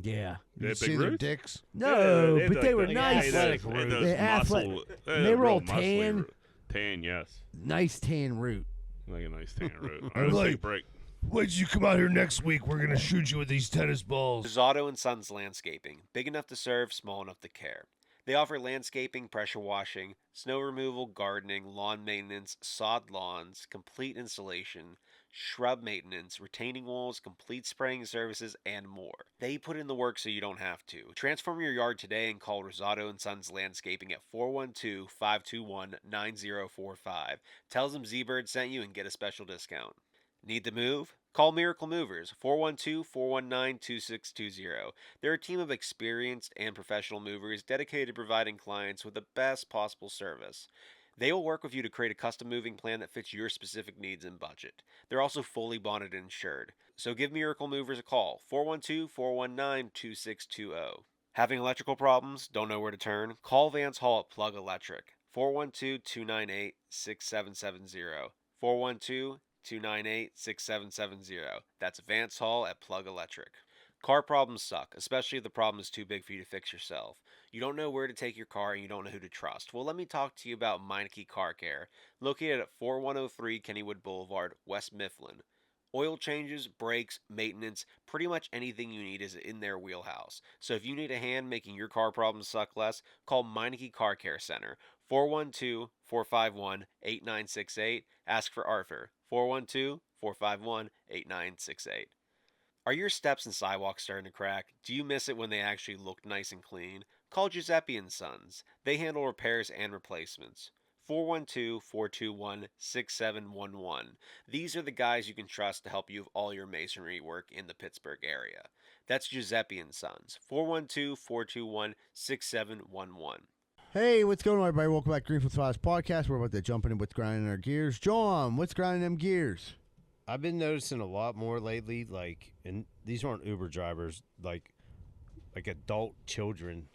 Yeah. They You had see big their roots? dicks? No, Yeah, but they were like nice. athletic Those roots. They muscle, they were real all muscly tan. Tan, yes. Nice tan root. Like a nice tan root. All I'm right, let's take a like- break. Wait till you come out here next week. We're going to shoot you with these tennis balls. Rosado and Sons Landscaping. Big enough to serve, small enough to care. They offer landscaping, pressure washing, snow removal, gardening, lawn maintenance, sod lawns, complete installation, shrub maintenance, retaining walls, complete spraying services, and more. They put in the work so you don't have to. Transform your yard today and call Rosado and Sons Landscaping at 412-521-9045. Tell them Z-Bird sent you and get a special discount. Need to move? Call Miracle Movers, 412-419-2620. They're a team of experienced and professional movers dedicated to providing clients with the best possible service. They will work with you to create a custom moving plan that fits your specific needs and budget. They're also fully bonded and insured. So give Miracle Movers a call, 412-419-2620. Having electrical problems? Don't know where to turn? Call Vance Hall at Plug Electric, 412-298-6770. 412-298-6770. That's Vance Hall at Plug Electric. Car problems suck, especially if the problem is too big for you to fix yourself. You don't know where to take your car and you don't know who to trust. Well, let me talk to you about Meineke Car Care, located at 4103 Kennywood Boulevard, West Mifflin. Oil changes, brakes, maintenance, pretty much anything you need is in their wheelhouse. So if you need a hand making your car problems suck less, call Meineke Car Care Center, 412-451-8968. Ask for Arthur, 412-451-8968. Are your steps and sidewalks starting to crack? Do you miss it when they actually look nice and clean? Call Giuseppe & Sons. They handle repairs and replacements. 412-421-6711. These are the guys you can trust to help you with all your masonry work in the Pittsburgh area. That's Giuseppe & Sons. 412-421-6711. Hey, what's going on, everybody? Welcome back to Greenfield Files Podcast. We're about to jump in what's grinding our gears. John, what's grinding them gears? I've been noticing a lot more lately, like, and these aren't Uber drivers, like adult children,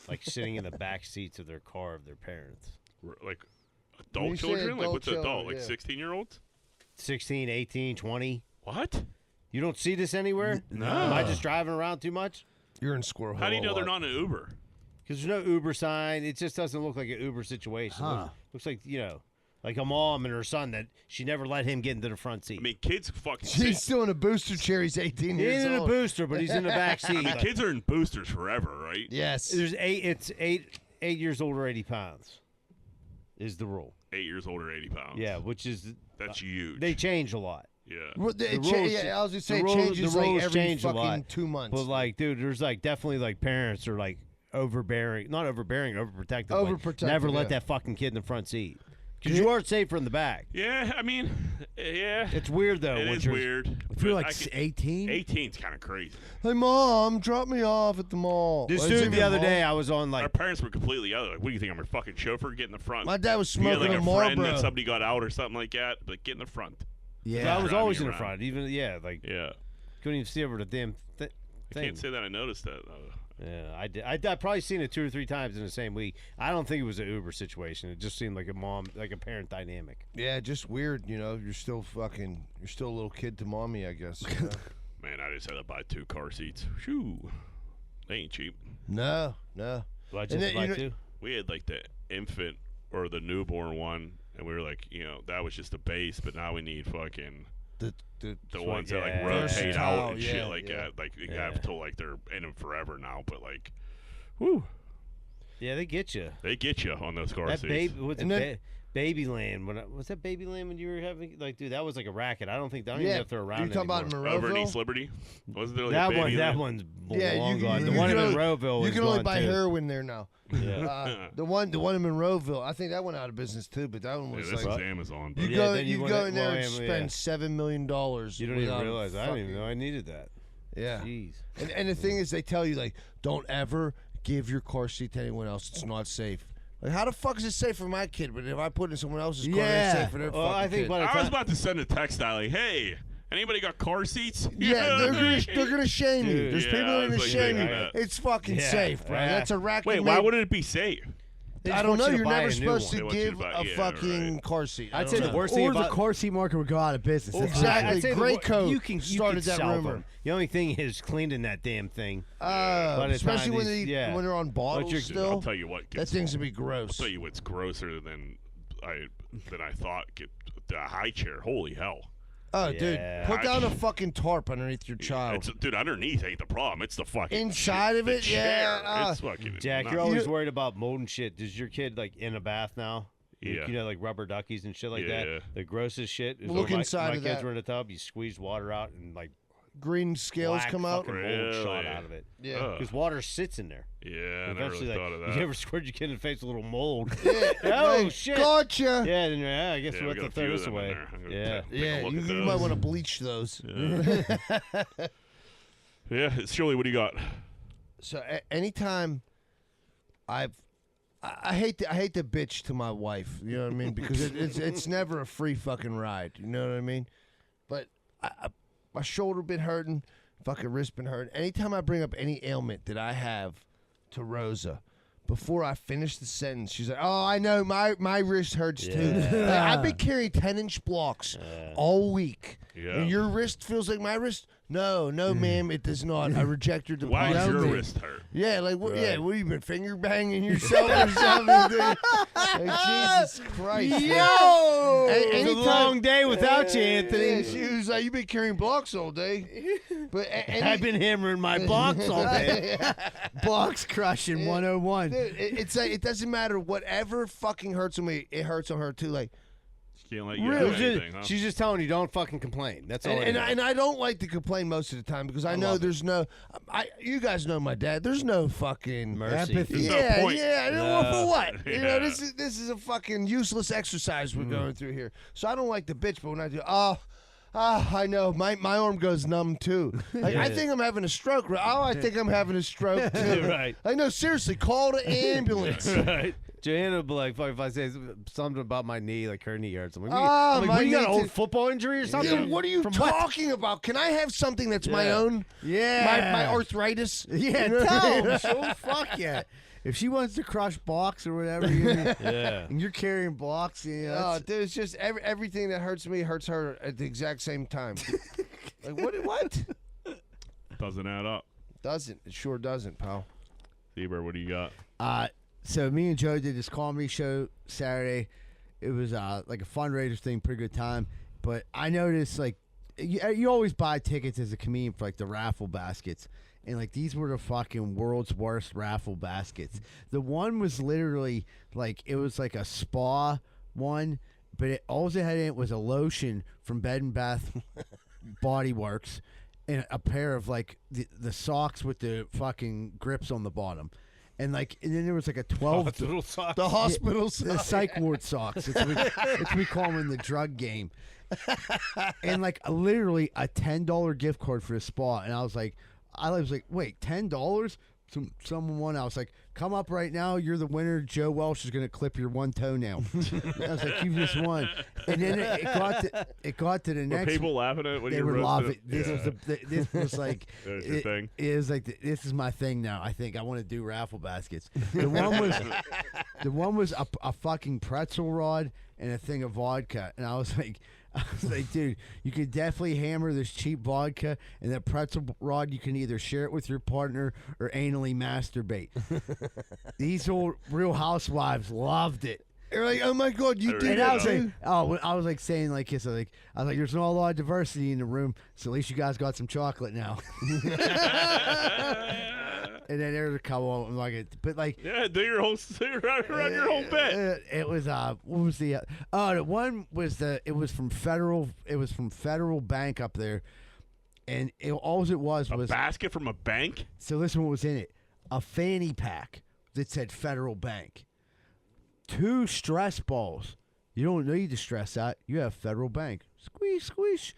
like sitting in the back seats of their car of their parents. Like adult children? Like what's an adult? Like 16-year-olds? 16, 18, 20. What? You don't see this anywhere? No. Am I just driving around too much? You're in Squirrel Hill. How do you know they're not an Uber? Because there's no Uber sign. It just doesn't look like an Uber situation. Huh. Looks like, like a mom and her son that she never let him get into the front seat. I mean, kids fucking... He's still in a booster chair. He's 18 He years ain't in old. a booster, but he's in the back seat. I mean, kids are in boosters forever, right? Yes. It's 8 years old or 80 pounds is the rule. 8 years old or 80 pounds. Yeah, which is... That's huge. They change a lot. Yeah. Well, The I was going to say it rules- changes the like rules every change a lot. fucking 2 months. But, like, dude, there's, like, definitely, like, parents are, like, overbearing. Not overbearing, overprotective. Overprotective, Never let yeah. that fucking kid in the front seat. Because you aren't safer in the back. Yeah, I mean, yeah. It's weird, though. It when is you're- weird. If you're but like I could- 18? 18's kind of crazy. Hey, Mom, drop me off at the mall. This Well, dude it's the even other mall. day, I was on, Our like... parents were completely other. Like, what do you think? I'm your fucking chauffeur? Get in the front. My dad was You had, smoking like a a friend Marlboro. that somebody got out or something like that. But get in the front. Yeah, I was Driving always in the around. front. Even, Yeah. couldn't even see over the damn I thing. can't say that I noticed that. Yeah, I did. I've probably seen it 2 or 3 times in the same week. I don't think it was an Uber situation. It just seemed like a parent dynamic. Yeah, just weird, You're still a little kid to mommy, I guess. you know? Man, I just had to buy 2 car seats. Shoo. They ain't cheap. No. Well, I And just then, buy you know- 2. We had like the infant or the newborn one, and we were like, that was just the base, but now we need fucking the ones that like rotate out and shit like that. Like you have till like they're in them forever now, but like, whoo. Yeah, they get you. They get you on those car That seats. baby, Babyland. Was that Babyland when you were having dude? That was like a racket. I don't even know if they're around. You talking about anymore. Monroeville? Over in East Liberty? Wasn't there like that a one? Babyland? That one's long gone. The you one in can only- Monroeville. You is can only gone, buy too. heroin there now. Yeah. The one in Monroeville, I think that went out of business too. But that one was this like is Amazon. You But go, then you you go went- in there well, and yeah. spend $7 million. You don't even realize. I didn't even know I needed that. Yeah. Jeez. And the thing is, they tell you like, don't ever give your car seat to anyone else. It's not safe. Like, how the fuck is it safe for my kid? But if I put it in someone else's car, it's safe for their fucking kid. I was about to send a text out like, hey, anybody got car seats? Yeah, they're gonna shame you. Dude, There's yeah, people I that are was gonna like shame you. thinking that. It's fucking Yeah. safe, bro. Yeah. That's a racket. Wait, why wouldn't it be safe? I don't know. You're buy never a new supposed one. to They want you give to buy- a yeah, fucking car seat. I I'd don't say know. the worst thing Or the about car seat market would go out of business. That's Exactly. I'd say Gray you Coat can started that sell rumor. them. The only thing is cleaning that damn thing. By the Especially time when these- when they're on bottles Dude, still. I'll tell you what. That thing's gonna be gross. I'll tell you what's grosser than I thought. Get the high chair. Holy hell. Oh, dude, Yeah. put down a fucking tarp underneath your child. Dude, underneath ain't the problem. It's the fucking Inside of the it, chair. yeah, It's fucking Jack, nuts. you're always worried about mold and shit. Does your kid in a bath now? Yeah. Like rubber duckies and shit like Yeah. that. The grossest shit is Look when inside my of kids that. were in a tub. You squeeze water out and like Green scales black come out. fucking mold shot Really? out of it. Yeah. Because water sits in there. Yeah, I never Eventually, really thought of that. you ever squirt your kid in the face with a little mold? Yeah. Oh Like, shit! Gotcha. Yeah, then I guess Yeah, we we have got to a throw few of this them in away. there. I'm gonna Yeah. take a Yeah, look you at might those. want to bleach those. Yeah, Shirley, what do you got? So anytime I hate to bitch to my wife, you know what I mean? Because it's never a free fucking ride, you know what I mean? But my shoulder been hurting, fucking wrist been hurting. Anytime I bring up any ailment that I have to Rosa, before I finish the sentence, she's like, "Oh, I know, my wrist hurts too." Yeah. Like, I've been carrying 10-inch blocks all week, Yeah. and your wrist feels like my wrist. No, ma'am, it does not. I reject your deposit. Why is your wrist hurt? Yeah, like what? Right. Yeah, what, you been finger banging yourself or something? Dude? Like, Jesus Christ! Yo, man. it's a long day without you, Anthony. Yeah, she was like, "You've been carrying blocks all day." But I've been hammering my blocks all day. Box crushing 101. Dude, it's like it doesn't matter. Whatever fucking hurts on me, it hurts on her too. Like. Can't let you have anything, huh? She's just telling you don't fucking complain. That's all. And I don't like to complain most of the time because I know there's no. You guys know my dad. There's no fucking mercy. There's Yeah, no point. yeah. For what? You know, Yeah. this is a fucking useless exercise we're going through here. So I don't like to bitch, but when I do, I know my arm goes numb too. Like, I think I'm having a stroke. I think I'm having a stroke too. Right. I know. Seriously, call the ambulance. Right. Joanna will be like, fuck, if I say something about my knee, like her knee hurts. I'm like, my what, you got an knee old football injury or something? Yeah, what are you talking about? Can I have something that's my own? Yeah. My arthritis? Yeah, You know? tell him. She'll fuck yeah. If she wants to crush blocks or whatever, and you're carrying blocks, Dude, it's just everything that hurts me hurts her at the exact same time. Like, what? Doesn't add up. Doesn't. It sure doesn't, pal. Zebra, what do you got? So me and Joe did this comedy show Saturday. It was like a fundraiser thing, pretty good time. But I noticed like you always buy tickets as a comedian for like the raffle baskets. And like these were the fucking world's worst raffle baskets. The one was literally like it was like a spa one, but all it had in it was a lotion from Bed and Bath Body Works and a pair of like the socks with the fucking grips on the bottom. And then there was like a 12 hospital socks. The hospital socks. The psych ward socks. It's we call them in the drug game. And like literally a $10 gift card for a spa. And I was like, wait, $10? Someone won. I was like, come up right now. You're the winner. Joe Welsh is going to clip your one toenail. I was like, you just won. And then it got to the next. Were people laughing at it when they you were roasted laughing. it? This was like That was your thing? It was like this is my thing now. I think I want to do raffle baskets. The one was a fucking pretzel rod and a thing of vodka, and I was like, dude, you could definitely hammer this cheap vodka, and that pretzel rod, you can either share it with your partner or anally masturbate. These old Real Housewives loved it. They're like, oh my God, you did And I it was too? like, I was like saying like this, I was like, there's not a lot of diversity in the room, so at least you guys got some chocolate now. And then there's a couple of them like it, but like do your whole run your whole bit. It was what was the the one was it was from Federal Bank up there, and all it was A basket from a bank. so listen what was in it: a fanny pack that said Federal Bank, 2 stress balls. You don't need to stress out. You have Federal Bank. Squeeze, squeeze.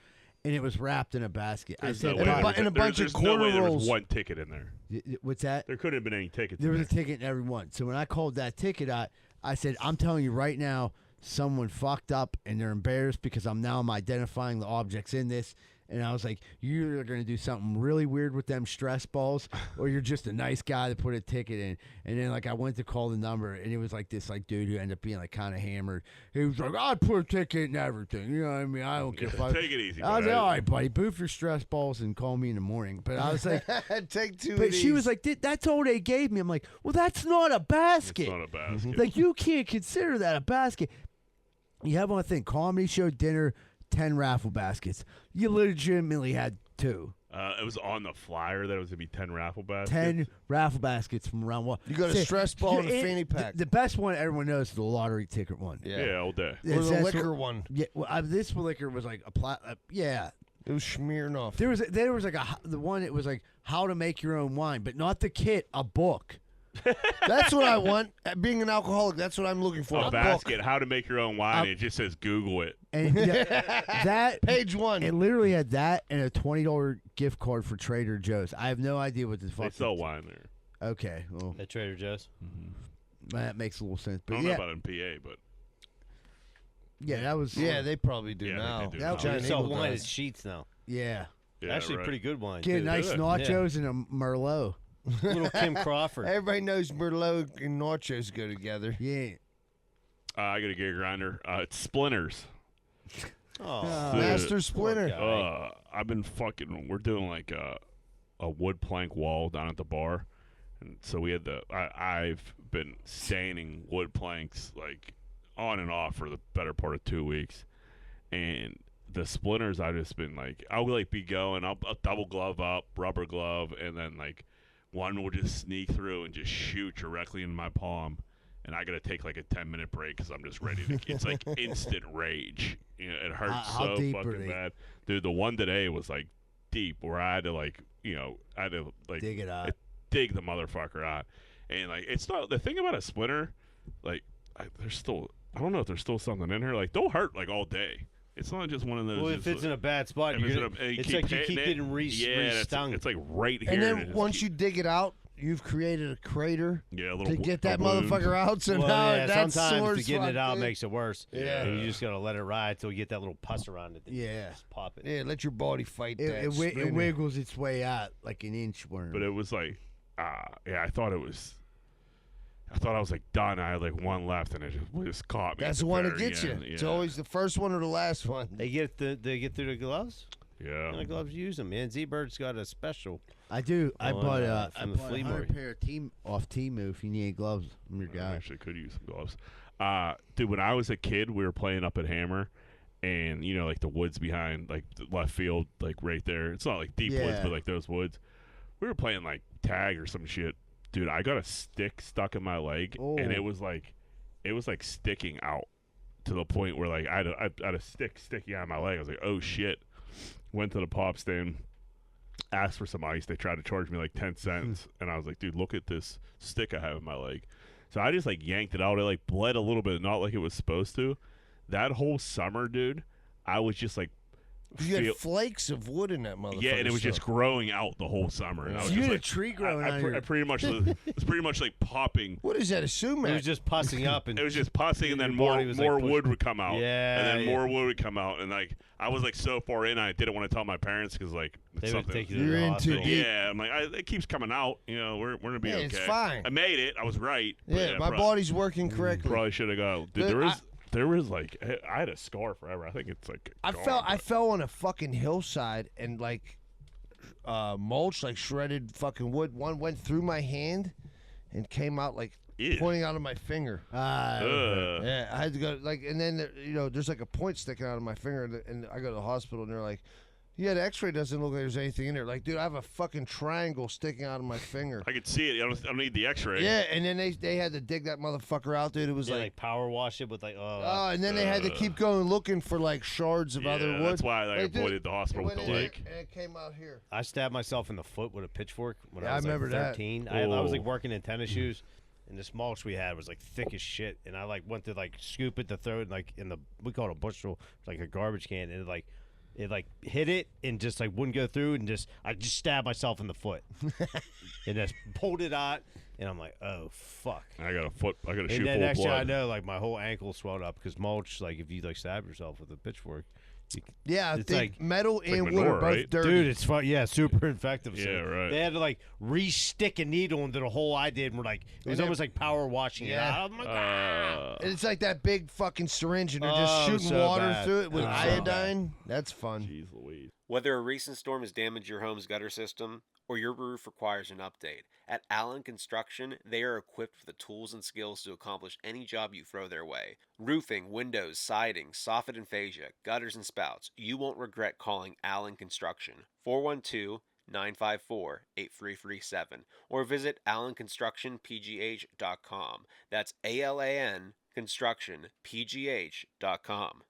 And it was wrapped in a basket. There's I no said, way and a bunch of there's no quarter way there was rolls. one ticket in there. what's that? There couldn't have been any tickets. There in was a ticket in every one. So when I called that ticket out, I said, I'm telling you right now, someone fucked up and they're embarrassed because I'm identifying the objects in this. And I was like, you're either going to do something really weird with them stress balls, or you're just a nice guy to put a ticket in. And then, like, I went to call the number, and it was, like, this, like, dude who ended up being, like, kind of hammered. He was like, I'd put a ticket in everything. You know what I mean? I don't care if I... Take it easy, I was buddy. like, all right, buddy, boof your stress balls and call me in the morning. But I was like... Take 2 But of she was like, that's all they gave me. I'm like, well, that's not a basket. It's not a basket. Like, you can't consider that a basket. You have one thing, comedy show, dinner, 10 raffle baskets. You legitimately had 2. It was on the flyer that it was going to be 10 raffle baskets. 10 raffle baskets from around one. You got a stress ball and a fanny pack. The best one everyone knows is the lottery ticket one. Yeah, all day. Or the That's liquor what- one. Yeah, well, this liquor was like yeah. It was smearing off. There was like the one. It was like how to make your own wine, but not the kit. A book. That's what I want. Being an alcoholic, that's what I'm looking for. A basket, how to make your own wine. It just says Google it. And that page 1. It literally had that and a $20 gift card for Trader Joe's. I have no idea what the fuck. They sell wine there. Okay, well, At Trader Joe's. that makes a little sense. I But don't know yeah, about it in PA, but yeah, that was they probably do Yeah, now. they do That now. was- They Giant sell Eagle wine does. at Sheets now. yeah. yeah, Actually, right. pretty good wine. Get too. nice good. nachos and a Merlot. Little Kim Crawford. Everybody knows Merlot and nachos go together. Yeah. I got a gear grinder. It's splinters. Master Splinter. I've been fucking. We're doing like a wood plank wall down at the bar, and so we had I've been staining wood planks like on and off for the better part of 2 weeks, and the splinters I've just been like, I'll like be going, I'll double glove up, rubber glove, and then like one will just sneak through and just shoot directly in my palm, and I gotta take like a 10-minute break because I'm just ready to. It's like instant rage. You know, it hurts How so deep are fucking they? bad, dude. The one today was like deep, where I had to like, I had to like Dig it out. dig the motherfucker out, and like it's not the thing about a splinter, like there's still. I don't know if there's still something in here. Like, they'll hurt, like, all day. It's not just one of those. Well, if it's in a bad spot, it's like you keep getting re-stung. It's like right here. And then once you dig it out, you've created a crater to get that motherfucker out. So well, now that's sometimes sore getting it out dude. makes it worse. Yeah. And you just got to let it ride till you get that little pus around it. Yeah. Just pop it. Yeah, let your body fight that. It splinter. wiggles its way out like an inchworm. But it was like, I thought I was like done. I had like one left, and it just caught me. That's the one that gets you. It's always the first one or the last one. They get through the gloves. Yeah. What kind of gloves you use them, man? Z-Bird's got a special. I do. I bought from the flea market. 100 pair off Temu. If you need gloves, I'm your guy. I actually could use some gloves. Dude, when I was a kid, we were playing up at Hammer, and like the woods behind like the left field, like right there. It's not like deep woods, but like those woods. We were playing like tag or some shit. Dude, I got a stick stuck in my leg, and it was like sticking out to the point where like I had a stick sticking out of my leg. I was like, oh shit. Went to the pop stand, asked for some ice. They tried to charge me like 10 cents, and I was like, dude, look at this stick I have in my leg. So I just like yanked it out. It like bled a little bit, not like it was supposed to. That whole summer, dude, I was just like. You had flakes of wood in that motherfucker. Yeah, and it was just growing out the whole summer. And I was just had like, a tree growing out I pretty much it's pretty much like popping. What is that? A sumac? It was just pussing up, and it was just pussing, and then your body more was, like, wood would come out. Yeah, and then yeah. more wood would come out, and like I was like so far in, I didn't want to tell my parents because like it's They would something. take you to the hospital. Yeah, I'm like it keeps coming out. We're gonna be okay. It's fine. I made it. I was right. but Yeah, my body's working correctly. Probably should have gone. Dude, there was like I had a scar forever. I think it's like I fell on a fucking hillside and like mulch, like shredded fucking wood. One went through my hand and came out like pointing out of my finger. Yeah, I had to go like, and then there's like a point sticking out of my finger, and I go to the hospital and they're like, yeah, the X-ray doesn't look like there's anything in there. Like, dude, I have a fucking triangle sticking out of my finger. I could see it. I don't need the X-ray. Yeah, and then they had to dig that motherfucker out, dude. It was like power wash it with like and then they had to keep going looking for like shards of other wood. That's why I avoided the hospital with the leg. And it came out here. I stabbed myself in the foot with a pitchfork when I was remember like 13. I was like Oh. working in tennis shoes, and this mulch we had was like thick as shit. And I like went to like scoop it to throw it like we call it a bushel, like a garbage can, and it hit it and just like wouldn't go through, and I just stabbed myself in the foot and just pulled it out, and I'm like, oh fuck. I got a shoe full And of then next thing I blood. know, like my whole ankle swelled up because mulch, like if you like stab yourself with a pitchfork. Yeah, I it's think like metal like and wood manure, are both right? dirty. Dude, it's fun. Yeah, super infective. So Yeah, right. They had to like re-stick a needle into the hole I did, and we're like, it was then- almost like power washing it out. I'm like, And it's like that big fucking syringe, and they're just Oh, shooting so water bad. through it with Oh, so iodine. That's fun. Jeez Louise. Whether a recent storm has damaged your home's gutter system or your roof requires an update, at Allen Construction, they are equipped with the tools and skills to accomplish any job you throw their way. Roofing, windows, siding, soffit and fascia, gutters and spouts. You won't regret calling Allen Construction. 412-954-8337 or visit allenconstructionpgh.com. That's ALAN constructionpgh.com.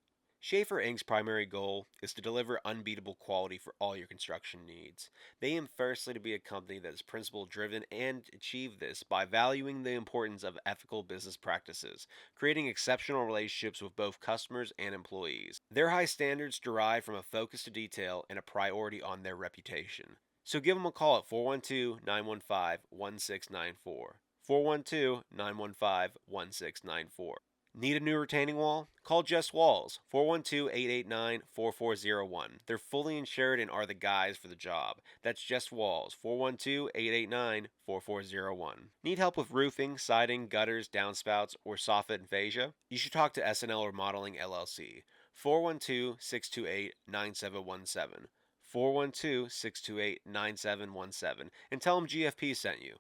Schaefer Inc.'s primary goal is to deliver unbeatable quality for all your construction needs. They aim firstly to be a company that is principle-driven and achieve this by valuing the importance of ethical business practices, creating exceptional relationships with both customers and employees. Their high standards derive from a focus to detail and a priority on their reputation. So give them a call at 412-915-1694. 412-915-1694. Need a new retaining wall? Call Just Walls, 412-889-4401. They're fully insured and are the guys for the job. That's Just Walls, 412-889-4401. Need help with roofing, siding, gutters, downspouts, or soffit and fascia? You should talk to SNL Remodeling LLC. 412-628-9717. 412-628-9717. And tell them GFP sent you.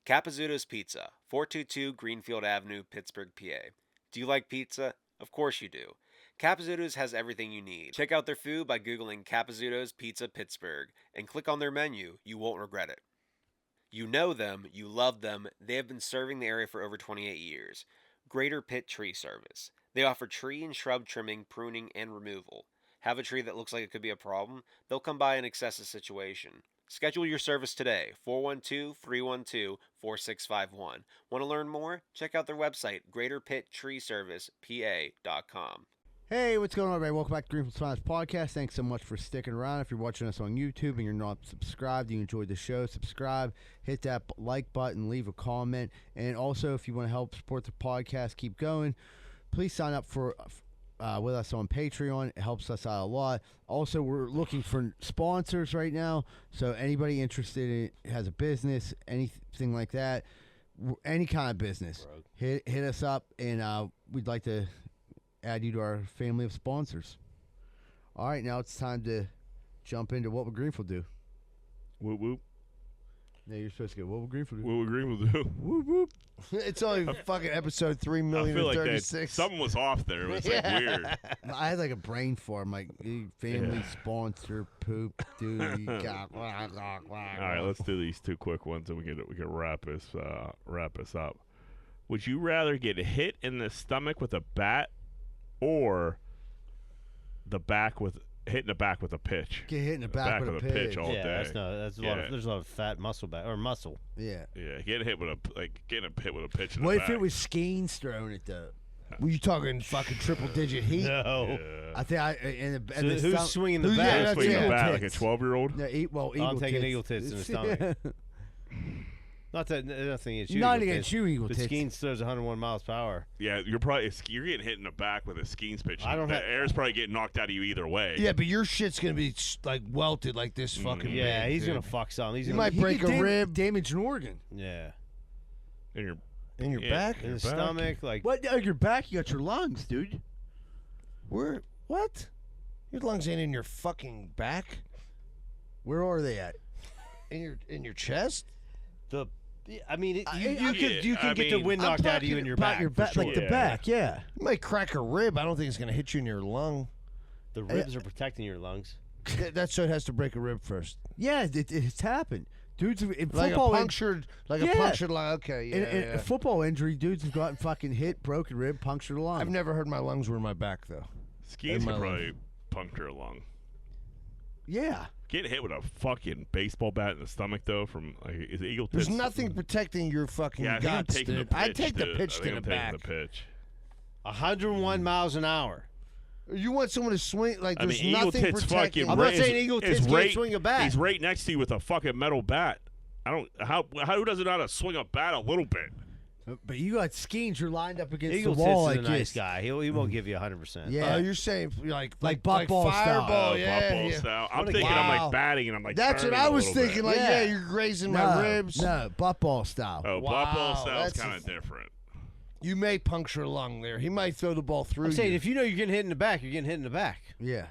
Capizzuto's Pizza, 422 Greenfield Avenue, Pittsburgh, PA. Do you like pizza? Of course you do. Capizzuto's has everything you need. Check out their food by Googling Capizzuto's Pizza Pittsburgh and click on their menu. You won't regret it. You know them, you love them, they have been serving the area for over 28 years. Greater Pitt Tree Service. They offer tree and shrub trimming, pruning, and removal. Have a tree that looks like it could be a problem? They'll come by and assess the situation. Schedule your service today, 412-312-4651. Want to learn more? Check out their website, greaterpitttreeservicepa.com. Hey, what's going on, everybody? Welcome back to Greenfield Smiles Podcast. Thanks so much for sticking around. If you're watching us on YouTube and you're not subscribed, you enjoyed the show, subscribe, hit that like button, leave a comment. And also, if you want to help support the podcast, keep going, please sign up for with us on Patreon. It helps us out a lot. Also, we're looking for sponsors right now. So anybody interested in has a business, anything like that, any kind of business, hit us up, and we'd like to add you to our family of sponsors. All right, now it's time to jump into what would Greenfield do. Whoop whoop. Yeah, you're supposed to go. What would Greenfield do? What would Greenfield do? Whoop whoop. It's only fucking episode 3,036,000. I feel like something was off there. It was like weird. I had like a brain farm, like family sponsor poop dude. All right, let's do these two quick ones, and we can wrap this up. Would you rather get hit in the stomach with a bat, or hit in the back with a pitch? Get hit in the back with a pitch all day. That's a lot of, there's a lot of fat muscle back or muscle. Yeah. Yeah, getting hit with a pitch in What the if back. it was Skeens throwing it though? Were you talking fucking triple digit heat? No. Yeah. I think who's swinging the bat? Who's swinging the bat like a 12-year-old? No, Eagle I'm taking tits. eagle tits in the stomach. Not that nothing against you. Not eagle against tits, you, eagle but tits. Skeens throws 101 miles per hour. Yeah, you're getting hit in the back with a Skeens pitch. I don't the have- air's probably getting knocked out of you either way. Yeah, but your shit's gonna be like welted like this fucking. Yeah, big, he's dude. gonna fuck something. He's You gonna might break a rib, damage an organ. Yeah. In your back, in the stomach, like what? Oh, your back. You got your lungs, dude. Where? What? Your lungs ain't in your fucking back. Where are they at? In your chest. I mean, you can get the wind I'm knocked out of you talking in your about back. your for back, sure. like the back, yeah. You might crack a rib. I don't think it's gonna hit you in your lung. The ribs are protecting your lungs. That's so it has to break a rib first. Yeah, it's happened. Dudes in Like a football punctured, like a punctured lung. Okay, yeah, in yeah. a football injury, dudes have gotten fucking hit, broken rib, punctured a lung. I've never heard my lungs were in my back though. Skeens In my could lung. probably puncture a lung. Yeah. Getting hit with a fucking baseball bat in the stomach, though, from like, is it eagle There's tits? nothing protecting your fucking Yeah, I think I'm guts, taking dude. the pitch, I'd take the dude. pitch I to think the I'm taking back. the pitch. 101 miles an hour. You want someone to swing like I there's mean, eagle nothing tits protecting. fucking. I'm not right- saying eagle is tits can't right- swing a bat. He's right next to you with a fucking metal bat. I don't. How does it know how to swing a bat a little bit? But you got Skeens, you're lined up against Eagle the wall tits like is a nice this. guy. He won't give you 100%. Yeah. You're saying like buckball style. fireball, yeah, buckball yeah. style. I'm What a thinking guy. I'm like batting and I'm like. That's what turning I a was little bit. thinking. Like, yeah, you're grazing my ribs. No, buttball style. Oh, Wow, buckball style is that's kind of different. You may puncture a lung there. He might throw the ball through. I'm saying you. if you know you're getting hit in the back, you're getting hit in the back. Yeah.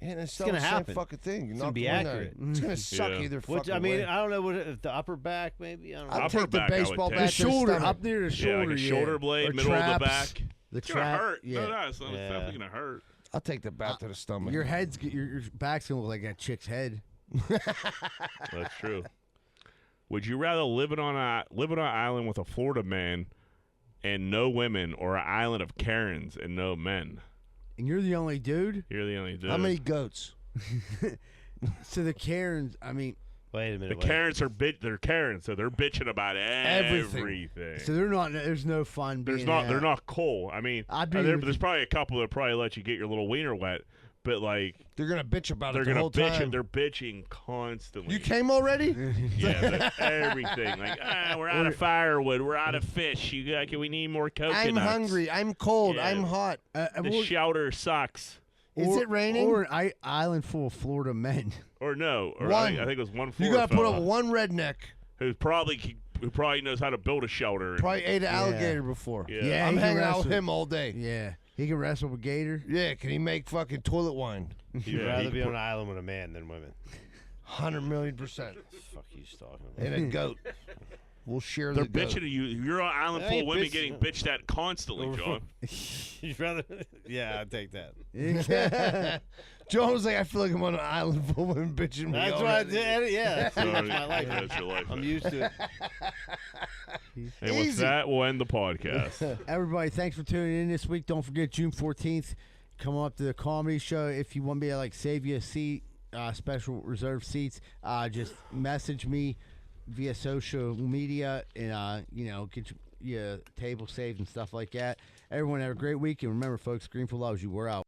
Yeah, it's gonna the same happen. fucking thing. You're It's not gonna be going there. accurate. It's gonna suck Yeah. either Which, fucking I mean, way. I don't know what if the upper back maybe. I don't know. I'll Upper take the back, I would baseball take. bat The to the shoulder, stomach. up near the shoulder. Yeah, like a shoulder blade, Or middle of the traps. back. The It's gonna trap. hurt. Yeah. No, it's definitely gonna hurt. I'll take the bat to the stomach. Your head's, your back's gonna look like that chick's head. That's true. Would you rather live on an island with a Florida man and no women, or an island of Karens and no men? And you're the only dude? You're the only dude. How many goats? So the Karens, I mean, Wait a The minute. Karens are they're Karens, so they're bitching about everything. so they're not. There's no fun. There's being not. out. They're not cool. I mean, I'd be there's with- probably a couple that probably let you get your little wiener wet, but like They're gonna bitch about they're it the gonna whole bitch. time. They're bitching constantly. You came already? Yeah, but everything. Like, we're out of firewood. We're out of fish. We need more coconuts. I'm hungry. I'm cold. Yeah. I'm hot. The shelter sucks. Is it raining? Or an island full of Florida men. Or no. Or One. I think it was one. You Florida gotta put fella up one redneck. who probably knows how to build a shelter. Probably ate an alligator before. Yeah. I'm he hanging out wrestled. with him all day. Yeah. He can wrestle with Gator. Yeah, can he make fucking toilet wine? You'd rather be on an island with a man than women. 100,000,000%. Fuck you talking about? And a goat. We'll share They're the goat. bitching at you. You're on an island I full of ain't women bitching. getting bitched at constantly, John. You'd rather? Yeah, I'd take that. John was like, I feel like I'm on an island full of women bitching me. That's what I did. Yeah, that's my life. That's your life. I'm used to it. And with that, we'll end the podcast. Everybody, thanks for tuning in this week. Don't forget June 14th. Come up to the comedy show. If you want me to save you a seat, special reserved seats, just message me via social media and get your table saved and stuff like that. Everyone have a great week, and remember, folks, Greenfield loves you. We're out.